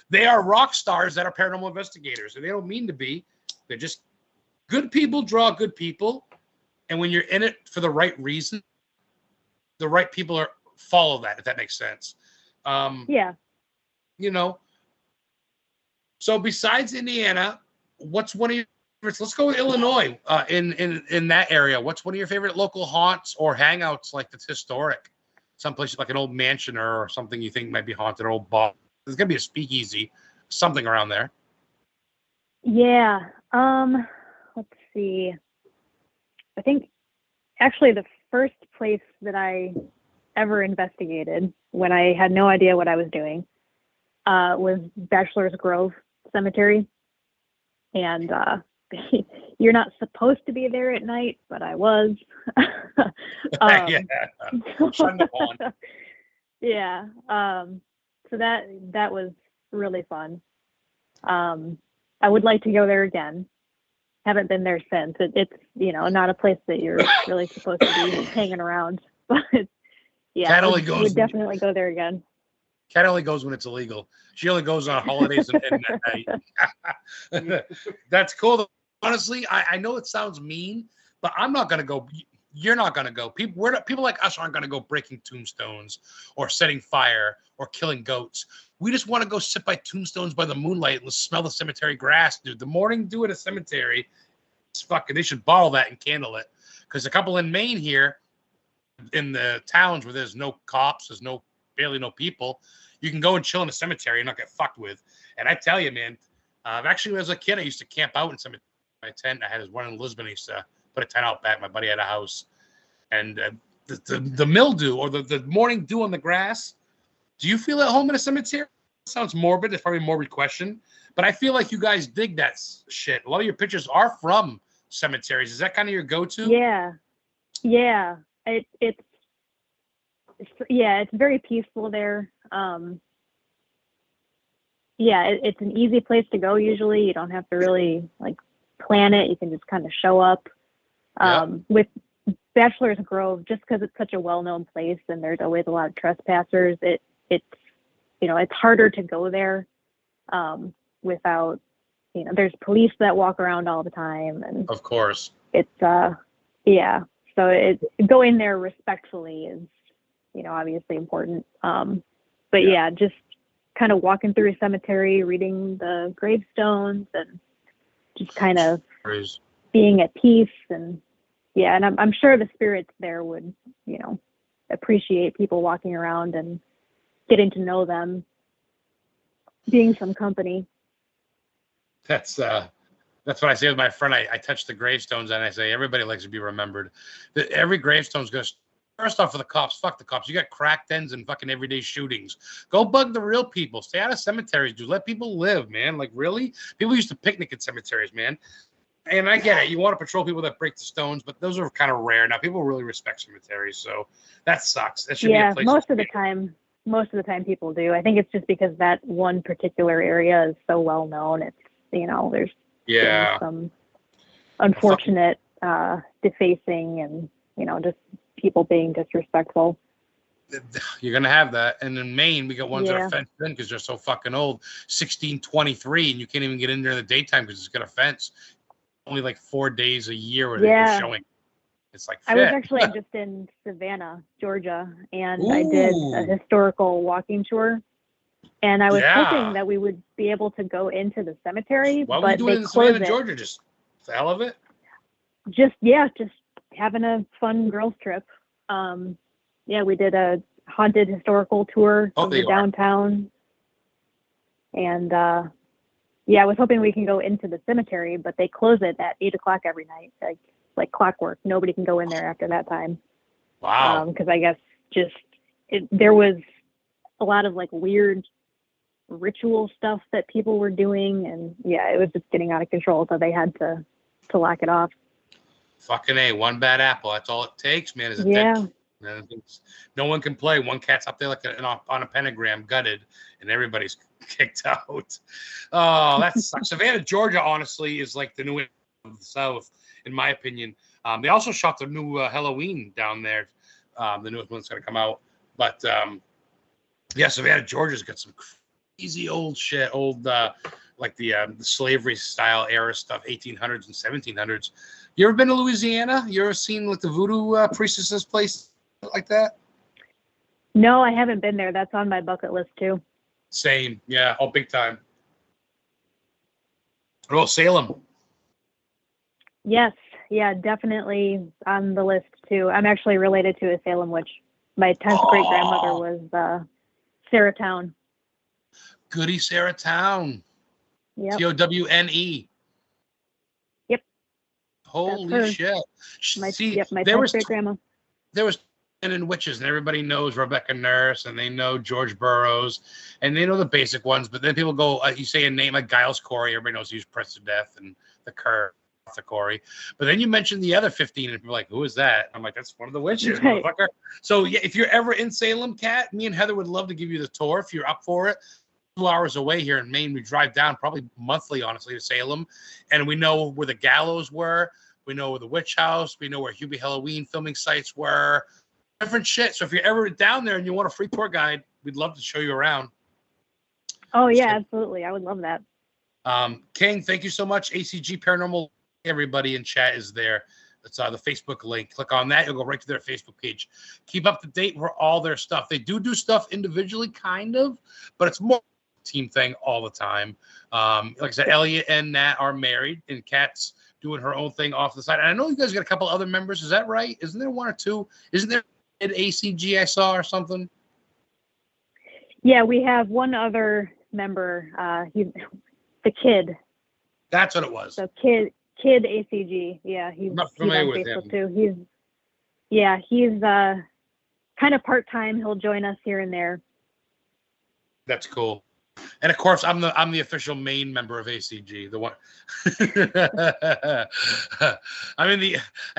They are rock stars that are paranormal investigators, and they don't mean to be. They're just good people draw good people. And when you're in it for the right reason, the right people follow that, if that makes sense. Yeah. You know, so besides Indiana, what's one of your favorites? Let's go with Illinois. In that area, what's one of your favorite local haunts or hangouts, like that's historic? Someplace like an old mansion or something you think might be haunted, or old bar. There's gonna be a speakeasy, something around there. Yeah. Let's see. I think actually the first place that I ever investigated when I had no idea what I was doing was Bachelor's Grove Cemetery. And you're not supposed to be there at night, but I was. Yeah. Yeah. So that was really fun. I would like to go there again. Haven't been there since. It's not a place that you're really supposed to be hanging around. But yeah, I would definitely go there again. Kat only goes when it's illegal. She only goes on holidays and at night. That's cool. Honestly, I know it sounds mean, but I'm not going to go. You're not going to go. People like us aren't going to go breaking tombstones or setting fire or killing goats. We just want to go sit by tombstones by the moonlight and smell the cemetery grass, dude. The morning dew at a cemetery, it's fucking. They should bottle that and candle it. Because a couple in Maine here, in the towns where there's no cops, there's barely no people, you can go and chill in a cemetery and not get fucked with. And I tell you, man, actually, when I was a kid, I used to camp out in cemetery. My tent, I had one in Lisbon. I used to put a tent out back. My buddy had a house, and the mildew or the morning dew on the grass. Do you feel at home in a cemetery? It sounds morbid. It's probably a morbid question, but I feel like you guys dig that shit. A lot of your pictures are from cemeteries. Is that kind of your go-to? Yeah. It's very peaceful there. It's an easy place to go. Usually, you don't have to really plan it. You can just kind of show up. With Bachelor's Grove, just because it's such a well-known place and there's always a lot of trespassers, it's harder to go there without, there's police that walk around all the time, and of course it's so going there respectfully is obviously important. But just kind of walking through a cemetery, reading the gravestones, and just kind of being at peace. And and I'm sure the spirits there would appreciate people walking around and getting to know them, being some company. That's what I say with my friend. I touch the gravestones and I say everybody likes to be remembered. That every gravestone's going to, first off, for the cops, fuck the cops. You got crack dens and fucking everyday shootings. Go bug the real people. Stay out of cemeteries, dude. Let people live, man. Like, really? People used to picnic at cemeteries, man. And I get it. You want to patrol people that break the stones, but those are kind of rare. Now, people really respect cemeteries, so that sucks. That should be a place. Most of the time people do. I think it's just because that one particular area is so well known. It's, there's some unfortunate defacing and, just people being disrespectful. You're going to have that. And in Maine, we got ones that are fenced in because they're so fucking old. 1623, and you can't even get in there in the daytime because it's got a fence. Only like 4 days a year where they're showing. It's like, I was actually just in Savannah, Georgia, and I did a historical walking tour. And I was hoping that we would be able to go into the cemetery. Why were you doing it in Savannah, Georgia? Just the hell of it? Just having a fun girls trip. We did a haunted historical tour of the downtown. And Yeah, I was hoping we can go into the cemetery, but they close it at 8 o'clock every night, like clockwork. Nobody can go in there after that time. Wow. Because I guess there was a lot of like weird ritual stuff that people were doing, and yeah, it was just getting out of control, so they had to lock it off. Fucking A, one bad apple. That's all it takes, man. Is a Yeah. dead. No one can play. One cat's up there like on a pentagram, gutted, and everybody's kicked out. Oh, that sucks. Savannah, Georgia, honestly, is like the new England of the South, in my opinion. They also shot the new Halloween down there. The newest one's going to come out. But, yeah, Savannah, Georgia's got some crazy old shit, like the slavery style era stuff, 1800s and 1700s. You ever been to Louisiana? You ever seen like the voodoo priestesses place like that? No, I haven't been there. That's on my bucket list too. Same, yeah, oh, big time. What about Salem? Yes, yeah, definitely on the list too. I'm actually related to a Salem witch. My 10th great grandmother was Sarah Town. Goody Sarah Town. Yep. Towne. Yep. Holy shit! My 10th great grandma. There was and witches, and everybody knows Rebecca Nurse, and they know George Burroughs, and they know the basic ones. But then people go, you say a name like Giles Corey, everybody knows he was pressed to death, and the Curse of Corey. But then you mentioned the other 15, and people are like, who is that? I'm like, that's one of the witches, right. Motherfucker. So yeah, if you're ever in Salem, Kat, me and Heather would love to give you the tour if you're up for it. 2 hours away here in Maine, we drive down probably monthly, honestly, to Salem, and we know where the gallows were. We know where the witch house. We know where Hubie Halloween filming sites were. Different shit. So if you're ever down there and you want a free tour guide, we'd love to show you around. Oh yeah, absolutely. I would love that. King, thank you so much. ACG Paranormal. Everybody in chat is there. It's the Facebook link. Click on that. You'll go right to their Facebook page. Keep up to date for all their stuff. They do stuff individually, kind of, but it's more team thing all the time. Like I said, Elliot and Nat are married, and Kat's doing her own thing off the side. And I know you guys got a couple other members. Is that right? Isn't there one or two? Isn't there an ACG I saw or something? Yeah, we have one other member. He's the kid. That's what it was. So kid ACG. Yeah, he's on Facebook too. He's kind of part-time. He'll join us here and there. That's cool. And of course, I'm the official main member of ACG. The one I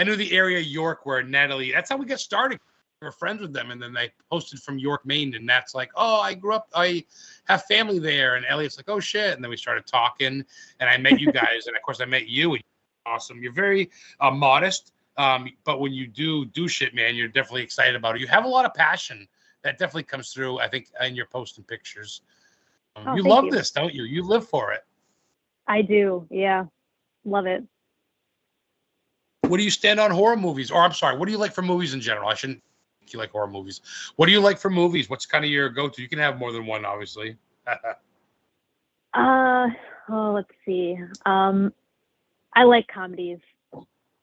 knew the area York where Natalie. That's how we got started. We were friends with them, and then they posted from York, Maine, and Nat's like, "Oh, I have family there," and Elliot's like, "Oh shit!" And then we started talking, and I met you guys, and of course, I met you. And you're awesome. You're very modest, but when you do shit, man, you're definitely excited about it. You have a lot of passion that definitely comes through. I think in your posting pictures. You love this, don't you? You live for it. I do. Yeah. Love it. What do you stand on horror movies? Or I'm sorry, what do you like for movies in general? I shouldn't think you like horror movies. What do you like for movies? What's kind of your go-to? You can have more than one, obviously. Let's see. I like comedies.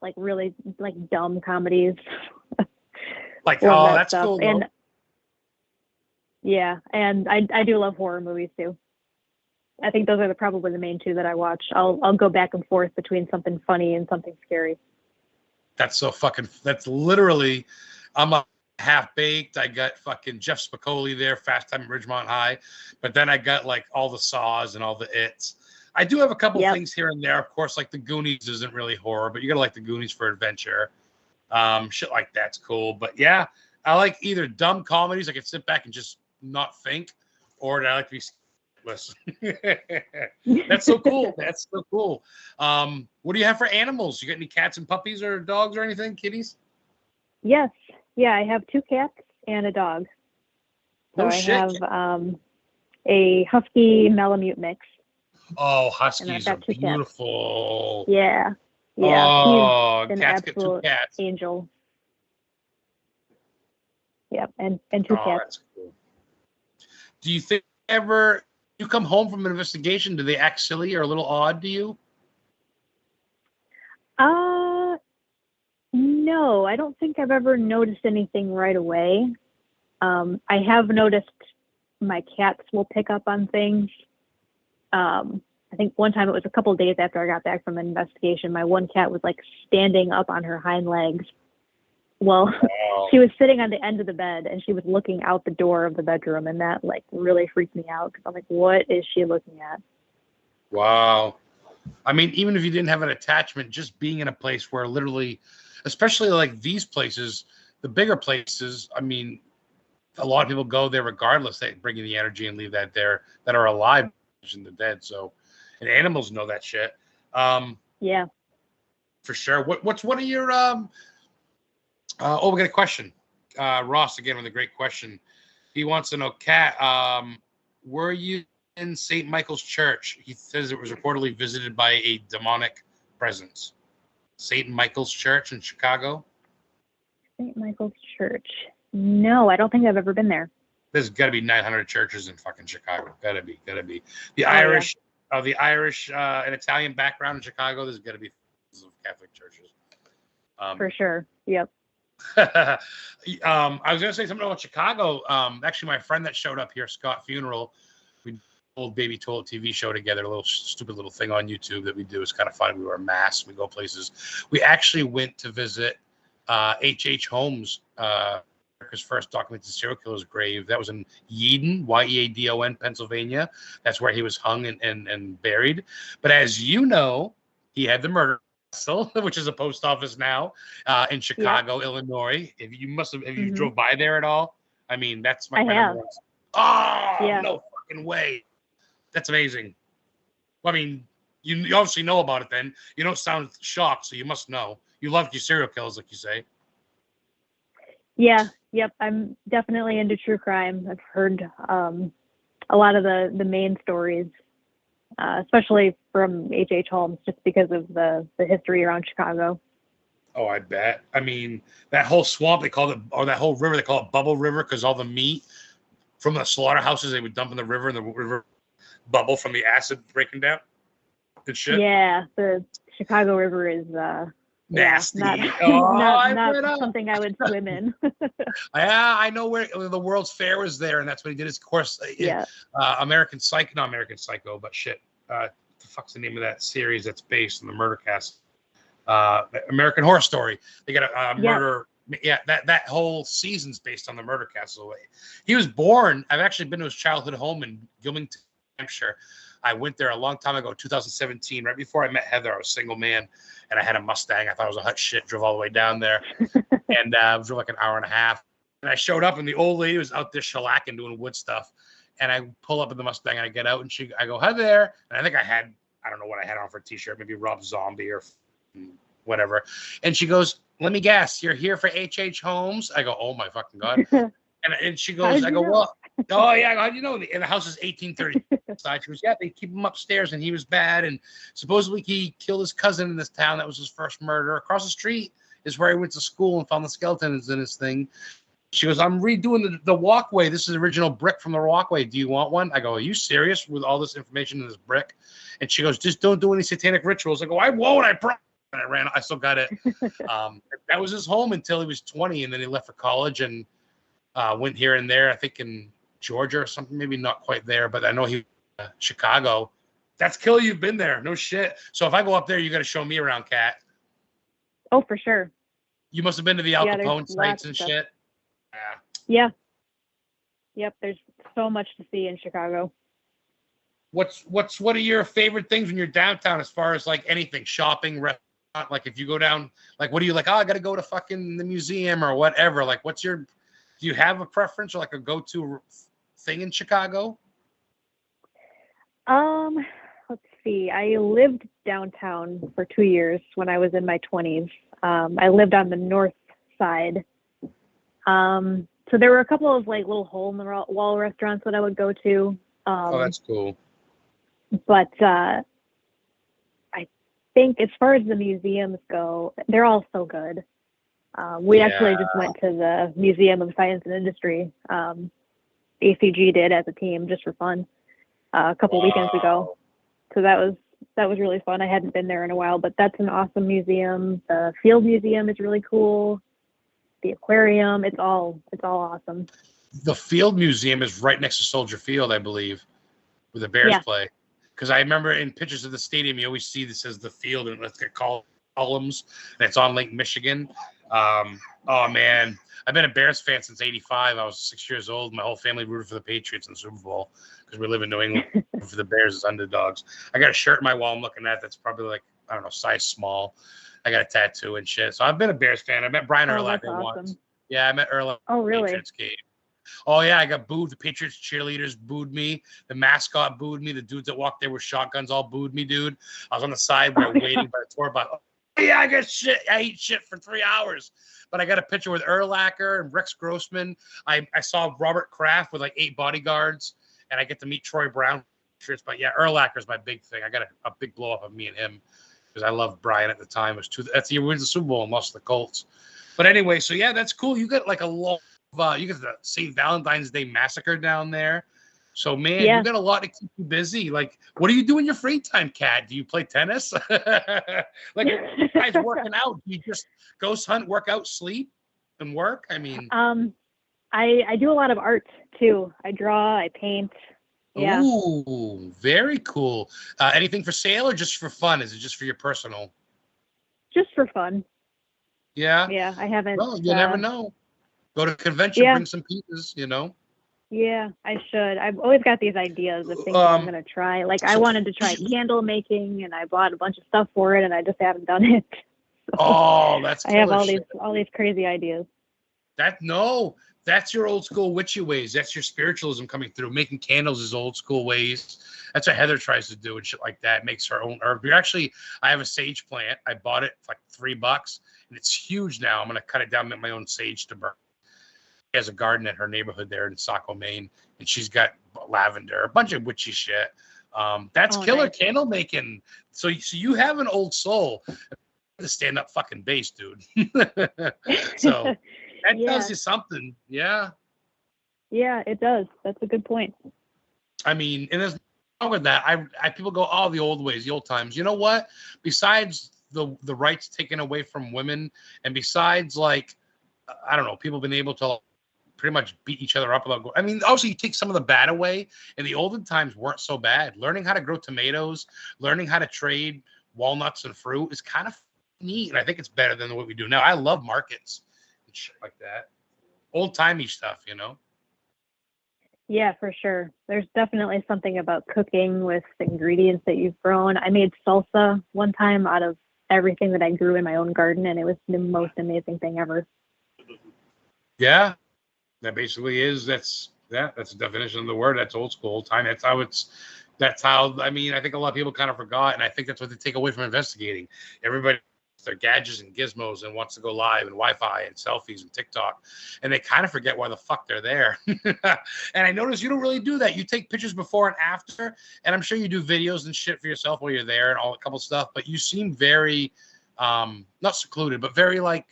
Like really like dumb comedies. Like, oh, that's cool. And yeah, and I do love horror movies too. I think those are probably the main two that I watch. I'll go back and forth between something funny and something scary. That's literally, I'm a Half-Baked. I got fucking Jeff Spicoli there, Fast Time at Ridgemont High. But then I got like all the Saws and all the It's. I do have a couple things here and there. Of course, like the Goonies isn't really horror, but you gotta like the Goonies for adventure. Shit like that's cool. But yeah, I like either dumb comedies I can sit back and just not think, or I like to be listen. That's so cool. That's so cool. What do you have for animals? You got any cats and puppies or dogs or anything? Kitties? Yes. Yeah, I have 2 cats and a dog. So I have a husky Malamute mix. Oh, huskies are beautiful. Cats. Yeah. Oh, he's an cats get 2 cats. Angel. Yep, and 2 cats. That's cool. Do you think ever you come home from an investigation, do they act silly or a little odd to you? No, I don't think I've ever noticed anything right away. I have noticed my cats will pick up on things. I think one time it was a couple of days after I got back from an investigation, my one cat was like standing up on her hind legs. Well, Wow. she was sitting on the end of the bed and she was looking out the door of the bedroom, and that like really freaked me out because I'm like, what is she looking at? Wow. I mean, even if you didn't have an attachment, just being in a place where literally, especially like these places, the bigger places, I mean, a lot of people go there regardless. They bring in the energy and leave that there that are alive and the dead. So, and animals know that shit. Yeah. For sure. What's one of your we got a question. Ross again with a great question. He wants to know, Kat, were you in St. Michael's Church? He says it was reportedly visited by a demonic presence. St. Michael's Church in Chicago. St. Michael's Church. No, I don't think I've ever been there. There's got to be 900 churches in fucking Chicago. Gotta be. The Irish, and Italian background in Chicago. There's got to be Catholic churches. For sure. Yep. I was gonna say something about Chicago. Actually, my friend that showed up here, Scott Funeral, we did an old baby toilet TV show together, a little stupid little thing on YouTube that we do. It's kind of fun. We wear masks, we go places. We actually went to visit H.H. Holmes, America's first documented serial killer's grave. That was in Yeadon, Yeadon, Pennsylvania. That's where he was hung and buried. But as you know, he had the murder castle, which is a post office now, in Chicago, Illinois. If you drove by there at all? I mean, that's my friend. No fucking way. That's amazing. Well, I mean, you obviously know about it then. You don't sound shocked, so you must know. You love your serial killers, like you say. Yeah. Yep. I'm definitely into true crime. I've heard a lot of the main stories, especially from H.H. Holmes, just because of the history around Chicago. Oh, I bet. I mean, that whole swamp, they call it, or that whole river, they call it Bubble River because all the meat from the slaughterhouses they would dump in the river, and the river bubble from the acid breaking down and shit. Yeah, the Chicago River is nasty. Not something I would swim in. Yeah, I know where the World's Fair was there, and that's what he did. His course, American Psycho, not American Psycho, but shit. What the fuck's the name of that series that's based on the murder cast? American Horror Story. They got a murder. Yeah, that whole season's based on the murder castle. He was born. I've actually been to his childhood home in Gilmington, Hampshire. I went there a long time ago, 2017, right before I met Heather. I was a single man, and I had a Mustang. I thought it was a hot shit. Drove all the way down there, and drove like an hour and a half. And I showed up, and the old lady was out there shellacking, doing wood stuff. And I pull up in the Mustang, and I get out, and I go, "Hi there." And I think I don't know what I had on for a t-shirt, maybe Rob Zombie or whatever. And she goes, "Let me guess, you're here for H.H. Holmes?" I go, "Oh my fucking God." And she goes, I go, "Well, oh yeah, how'd you know?" And the house is 1830. She goes, "Yeah, they keep him upstairs, and he was bad. And supposedly he killed his cousin in this town. That was his first murder. Across the street is where he went to school and found the skeletons in his thing." She goes, "I'm redoing the walkway. This is original brick from the walkway. Do you want one?" I go, "Are you serious with all this information in this brick?" And she goes, "Just don't do any satanic rituals." I go, "I won't. I promise." And I ran. I still got it. That was his home until he was 20, and then he left for college and went here and there. I think in Georgia or something, maybe not quite there, but I know he Chicago. That's killer. You've been there. No shit. So if I go up there, you got to show me around, Kat. Oh, for sure. You must have been to the Al Capone sites and shit. Yeah. Yep. There's so much to see in Chicago. What are your favorite things when you're downtown as far as like anything, shopping, restaurant? Like if you go down, like what do you like? Oh, I got to go to fucking the museum or whatever. Like do you have a preference or like a go-to thing in Chicago? Let's see. I lived downtown for 2 years when I was in my 20s. I lived on the north side. So there were a couple of like little hole in the wall restaurants that I would go to. Oh, that's cool. But I think as far as the museums go, they're all so good. We actually just went to the Museum of Science and Industry. ACG did as a team just for fun a couple weekends ago. So that was really fun. I hadn't been there in a while, but that's an awesome museum. The Field Museum is really cool. The aquarium, it's all awesome. The Field Museum is right next to Soldier Field, I believe, where the Bears play. because I remember in pictures of the stadium, you always see this as the field, and let's get columns, and it's on Lake Michigan. Oh man, I've been a Bears fan since '85. I was 6 years old. My whole family rooted for the Patriots in the Super Bowl because we live in New England for the Bears as underdogs. I got a shirt in my wall I'm looking at that's probably like, I don't know, size small. I got a tattoo and shit. So I've been a Bears fan. I met Brian Urlacher once. Yeah, I met Urlacher. Oh, really? Patriots game. Oh yeah, I got booed. The Patriots cheerleaders booed me. The mascot booed me. The dudes that walked there with shotguns all booed me, dude. I was on the side waiting by the tour bus. Oh, yeah, I got shit. I eat shit for 3 hours. But I got a picture with Urlacher and Rex Grossman. I saw Robert Kraft with like 8 bodyguards, and I get to meet Troy Brown. But yeah, Urlacher's my big thing. I got a big blow up of me and him because I loved Brian at the time. That's the year we wins the Super Bowl and lost to the Colts. But anyway, so yeah, that's cool. You got like a lot of, you got the St. Valentine's Day Massacre down there. So man, you got a lot to keep you busy. Like, what do you do in your free time, Kat? Do you play tennis? Like, you guys working out? Do you just ghost hunt, work out, sleep, and work? I mean, I do a lot of art too. I draw, I paint. Yeah. Ooh, very cool. Anything for sale or just for fun? Is it just for your personal? Just for fun. Yeah. Yeah, I haven't. Well, you never know. Go to a convention, bring some pieces, you know? Yeah, I should. I've always got these ideas of things I'm going to try. Like, I wanted to try candle making, and I bought a bunch of stuff for it, and I just haven't done it. Oh, that's I have all these crazy ideas. That's your old school witchy ways. That's your spiritualism coming through. Making candles is old school ways. That's what Heather tries to do and shit like that. Makes her own herb. I have a sage plant. I bought it for like $3, and it's huge now. I'm gonna cut it down, make my own sage to burn. She has a garden in her neighborhood there in Saco, Maine, and she's got lavender, a bunch of witchy shit. That's killer nice. Candle making. So you have an old soul. To stand up fucking bass, dude. So that tells you something. Yeah. Yeah, it does. That's a good point. I mean, and there's wrong with that. I people go, oh, the old ways, the old times. You know what? Besides the rights taken away from women, and besides, like, I don't know, people have been able to pretty much beat each other up about. I mean, also you take some of the bad away, and the olden times weren't so bad. Learning how to grow tomatoes, learning how to trade walnuts and fruit is kind of neat, and I think it's better than what we do now. I love markets and shit like that, old timey stuff, you know. Yeah, for sure. There's definitely something about cooking with ingredients that you've grown. I made salsa one time out of everything that I grew in my own garden, and it was the most amazing thing ever. Yeah, that basically is. That's the definition of the word. That's old school, old time. That's how. I mean, I think a lot of people kind of forgot, and I think that's what they take away from investigating. Everybody, their gadgets and gizmos, and wants to go live and Wi-Fi and selfies and TikTok, and they kind of forget why the fuck they're there. And I notice you don't really do that. You take pictures before and after, and I'm sure you do videos and shit for yourself while you're there and all a couple stuff. But you seem very, not secluded, but very like.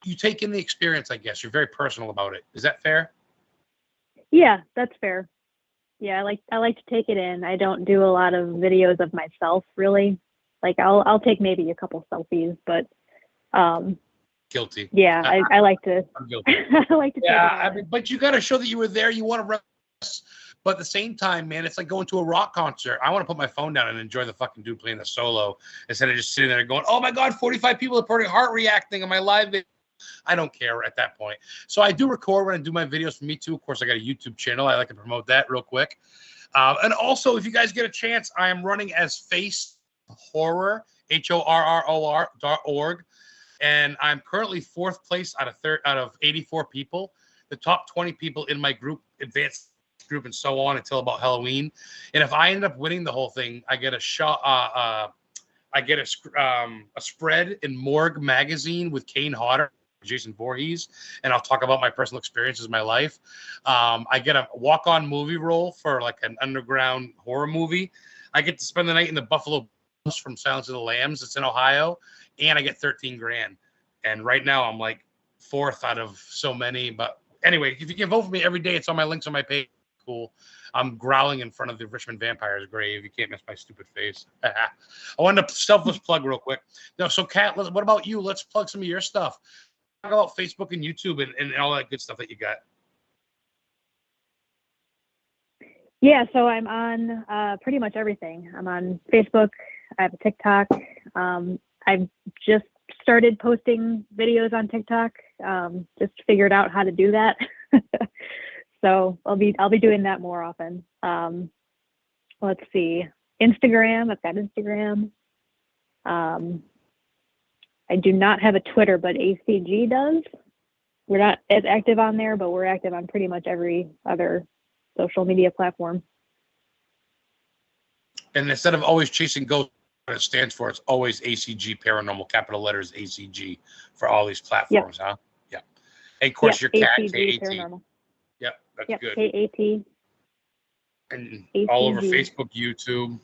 You take in the experience, I guess. You're very personal about it. Is that fair? Yeah, that's fair. Yeah, I like to take it in. I don't do a lot of videos of myself, really. Like, I'll take maybe a couple selfies, but guilty. Yeah, I like to. I'm guilty. I like to. Yeah, I mean, but you got to show that you were there. You want to rest, but at the same time, man, it's like going to a rock concert. I want to put my phone down and enjoy the fucking dude playing the solo instead of just sitting there going, "Oh my god, 45 people are putting heart reacting on my live video." I don't care at that point. So I do record when I do my videos for me too. Of course, I got a YouTube channel. I like to promote that real quick. And also, if you guys get a chance, I am running as Face Horror, HORROR.org. And I'm currently 4th place out of 84 people. The top 20 people in my group, advanced group, and so on until about Halloween. And if I end up winning the whole thing, I get a shot. I get a spread in Morgue magazine with Kane Hodder, Jason Voorhees, and I'll talk about my personal experiences in my life. I get a walk-on movie role for like an underground horror movie. I get to spend the night in the Buffalo Bus from Silence of the Lambs. It's in Ohio, and I get $13,000. And right now I'm like 4th out of so many. But anyway, if you can vote for me every day, it's on my links on my page. Cool. I'm growling in front of the Richmond Vampire's grave. You can't miss my stupid face. I wanted to selfless plug real quick. No, so Kat, what about you? Let's plug some of your stuff. Talk about Facebook and YouTube and all that good stuff that you got. Yeah, so I'm on pretty much everything. I'm on Facebook. I have a TikTok. I've just started posting videos on TikTok. Just figured out how to do that. So I'll be doing that more often. Let's see. Instagram. I've got Instagram. I do not have a Twitter, but ACG does. We're not as active on there, but we're active on pretty much every other social media platform. And instead of always chasing ghosts, what it stands for, it's always ACG Paranormal, capital letters ACG for all these platforms, huh? Yeah. And of course, your cat, ACG KAT. Paranormal. Yep, that's good. KAT. And ACG. all over Facebook, YouTube.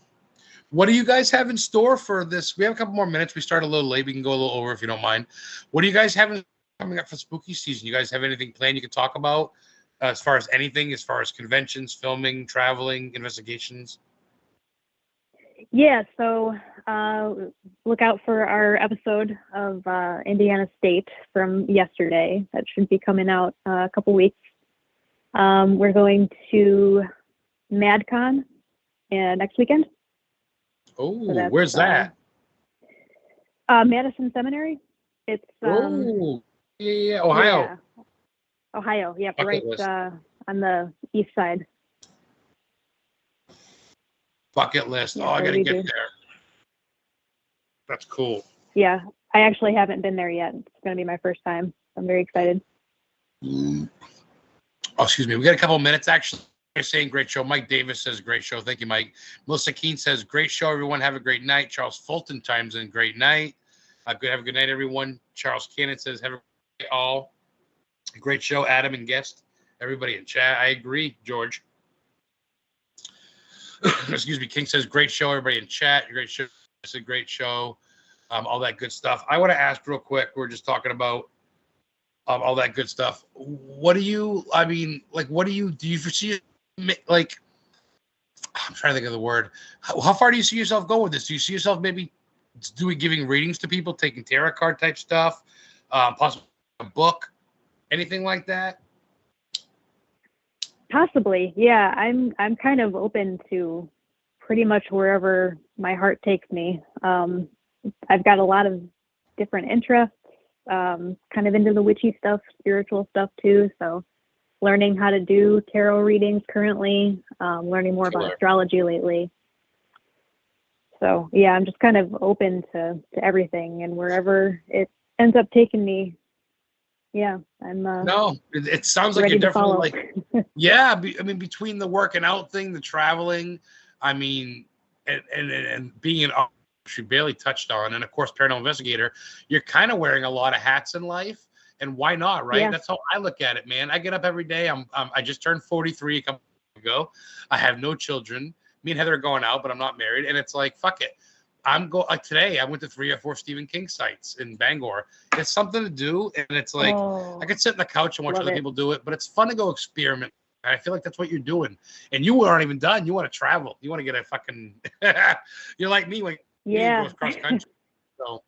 What do you guys have in store for this? We have a couple more minutes. We start a little late. We can go a little over if you don't mind. What do you guys have coming up for spooky season? You guys have anything planned you can talk about as far as anything, as far as conventions, filming, traveling, investigations? Yeah, so look out for our episode of Indiana State from yesterday. That should be coming out a couple weeks. We're going to MadCon next weekend. Oh, So where's that? Madison Seminary. It's yeah, Ohio. Yeah. Ohio, yeah, Bucket right list. on the east side. Bucket list. Yeah, I got to get do. there. That's cool. Yeah, I actually haven't been there yet. It's going to be my first time. I'm very excited. Oh, excuse me. We got a couple minutes, actually. They're saying great show. Mike Davis says great show. Thank you, Mike. Melissa Keene says great show, everyone. Have a great night. Charles Fulton chimes in great night. Have a good night, everyone. Charles Cannon says have a great all. Great show, Adam and guest. Everybody in chat. I agree, George. Excuse me. King says great show, everybody in chat. Great show. It's a great show. All that good stuff. I want to ask real quick. We're just talking about all that good stuff. What do you? I mean, like, what do you foresee? Like, I'm trying to think of the word. How far do you see yourself going with this? Do you see yourself maybe giving readings to people, taking tarot card type stuff, possibly a book, anything like that? Possibly, yeah. I'm kind of open to pretty much wherever my heart takes me. I've got a lot of different interests, kind of into the witchy stuff, spiritual stuff too. So learning how to do tarot readings currently, learning more about astrology lately. So yeah, I'm just kind of open to everything, and wherever it ends up taking me. Yeah, I'm. No, it sounds like you're definitely like, yeah. I mean, between the working out thing, the traveling, I mean, and being an she barely touched on, and of course, paranormal investigator, you're kind of wearing a lot of hats in life, and why not, right? Yeah. That's how I look at it, man. I get up every day. I just turned 43 a couple months ago. I have no children. Me and Heather are going out, but I'm not married, and it's like, fuck it. Today I went to 3 or 4 Stephen King sites in Bangor. It's something to do, and it's like I could sit on the couch and watch other people do it, but it's fun to go experiment. And I feel like that's what you're doing. And you aren't even done. You want to travel. You want to get a fucking you're like me when you go cross country. So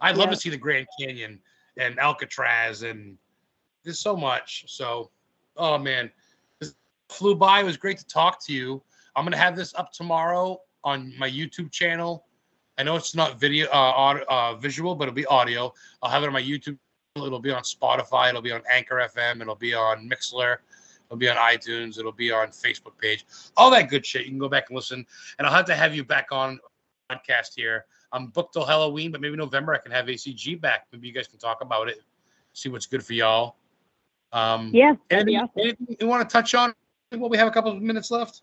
I'd love to see the Grand Canyon and Alcatraz, and there's so much. So oh man, this flew by. It was great to talk to you. I'm gonna have this up tomorrow on my YouTube channel. I know it's not video, visual, but it'll be audio. I'll have it on my YouTube. It'll be on Spotify. It'll be on Anchor FM. It'll be on Mixler. It'll be on iTunes. It'll be on Facebook page. All that good shit. You can go back and listen. And I'll have you back on podcast here. I'm booked till Halloween, but maybe November I can have ACG back. Maybe you guys can talk about it. See what's good for y'all. Yeah. Anything you want to touch on? Well, we have a couple of minutes left.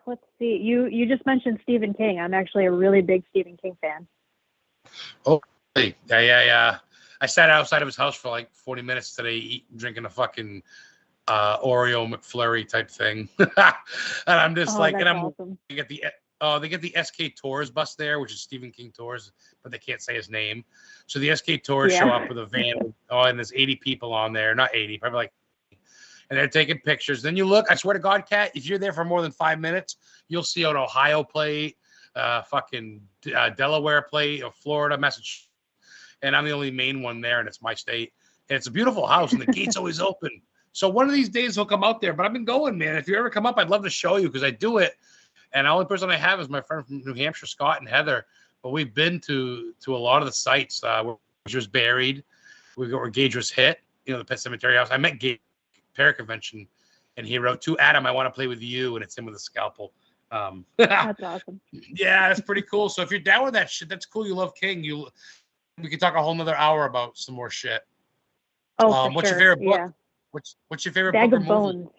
Let's see. You just mentioned Stephen King. I'm actually a really big Stephen King fan. Oh, yeah. I sat outside of his house for like 40 minutes today, drinking a fucking Oreo McFlurry type thing, and I'm just like, and I'm awesome. They get the SK Tours bus there, which is Stephen King Tours, but they can't say his name. So the SK Tours show up with a van. And there's 80 people on there, not 80, probably like. And they're taking pictures. Then you look, I swear to God, Kat, if you're there for more than 5 minutes, you'll see an Ohio plate, fucking Delaware plate, or Florida, Massachusetts. And I'm the only main one there, and it's my state. And it's a beautiful house, and the gate's always open. So one of these days he'll come out there. But I've been going, man. If you ever come up, I'd love to show you because I do it. And the only person I have is my friend from New Hampshire, Scott and Heather. But we've been to a lot of the sites where Gage was buried. We got where Gage was hit, the Pet Cemetery House. I met Gage at Para Convention, and he wrote to Adam, "I want to play with you," and it's him with a scalpel. That's awesome. Yeah, that's pretty cool. So if you're down with that shit, that's cool. You love King. We could talk a whole nother hour about some more shit. Oh, what's sure. your favorite book? Yeah. What's your favorite Bag book of or movie? Bones.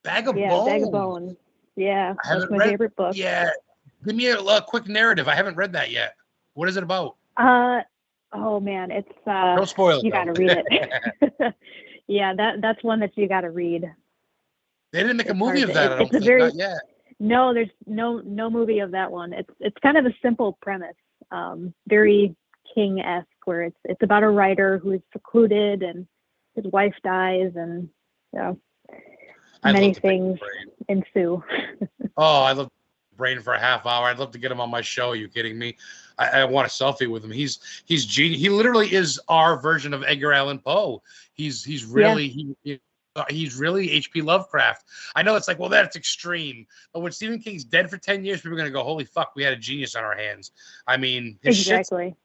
Bag of Yeah, Bones. Bag of Bones. Yeah, that's my favorite book. Yeah, give me a quick narrative. I haven't read that yet. What is it about? Oh man, it's Don't spoil it. You got to read it. Yeah, that's one that you got to read. They didn't make a It's movie hard of to- that. I don't it's a think very- not yet. No, there's no movie of that one. It's kind of a simple premise, very King-esque, where it's about a writer who is secluded and his wife dies, and many things ensue. Oh, I love Brain for a half hour. I'd love to get him on my show. Are you kidding me? I want a selfie with him. He's genius. He literally is our version of Edgar Allan Poe. He's really he's really H.P. Lovecraft. I know it's like, well, that's extreme. But when Stephen King's dead for 10 years, people are going to go, holy fuck, we had a genius on our hands. I mean, his Exactly.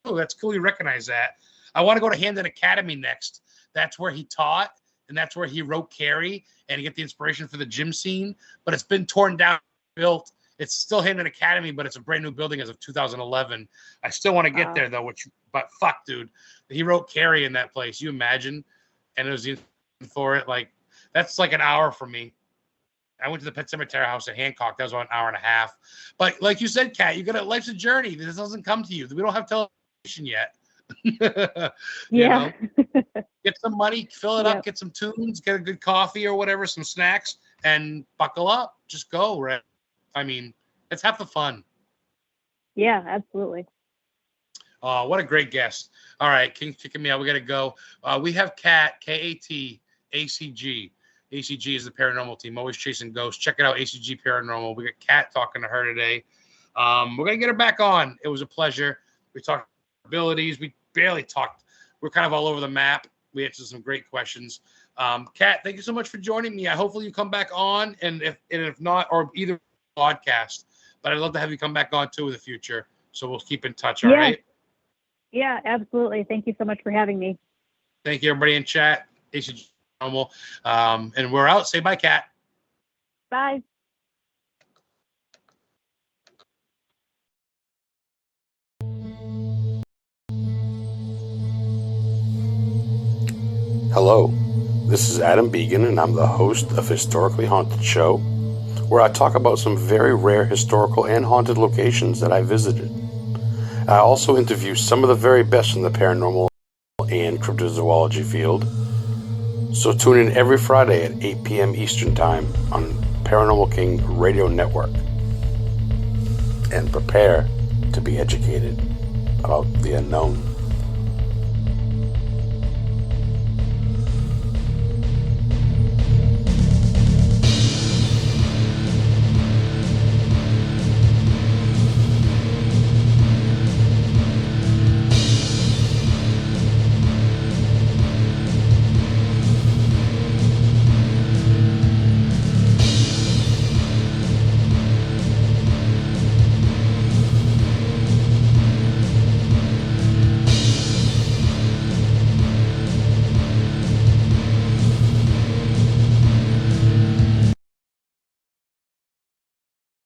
that's cool. You recognize that. I want to go to Hamden Academy next. That's where he taught, and that's where he wrote Carrie and get the inspiration for the gym scene. But it's been torn down, built. It's still Hamden Academy, but it's a brand new building as of 2011. I still want to get there, though, but fuck, dude. He wrote Carrie in that place. You imagine? And it was for it, like, that's like an hour for me. I went to the Pet Cemetery House at Hancock. That was about an hour and a half. But like you said, Kat, life's a journey. This doesn't come to you. We don't have television yet. Yeah. Get some money, fill it up, get some tunes, get a good coffee or whatever, some snacks, and buckle up. Just go, right? I mean, it's half the fun. Yeah, absolutely. What a great guest. All right, King's kicking me out. We got to go. We have Kat, K-A-T, ACG. ACG is the paranormal team, always chasing ghosts. Check it out, ACG Paranormal. We got Kat talking to her today. We're going to get her back on. It was a pleasure. We talked abilities. We barely talked. We're kind of all over the map. We answered some great questions. Kat, thank you so much for joining me. Hopefully you come back on, and if not, or either podcast. But I'd love to have you come back on too in the future. So we'll keep in touch. All right. Yeah, absolutely. Thank you so much for having me. Thank you, everybody in chat. ACG Paranormal. And we're out. Say bye, Kat. Bye. Hello, this is Adam Began, and I'm the host of Historically Haunted Show, where I talk about some very rare historical and haunted locations that I visited. I also interview some of the very best in the paranormal and cryptozoology field. So tune in every Friday at 8 p.m. Eastern Time on Paranormal King Radio Network. And prepare to be educated about the unknown.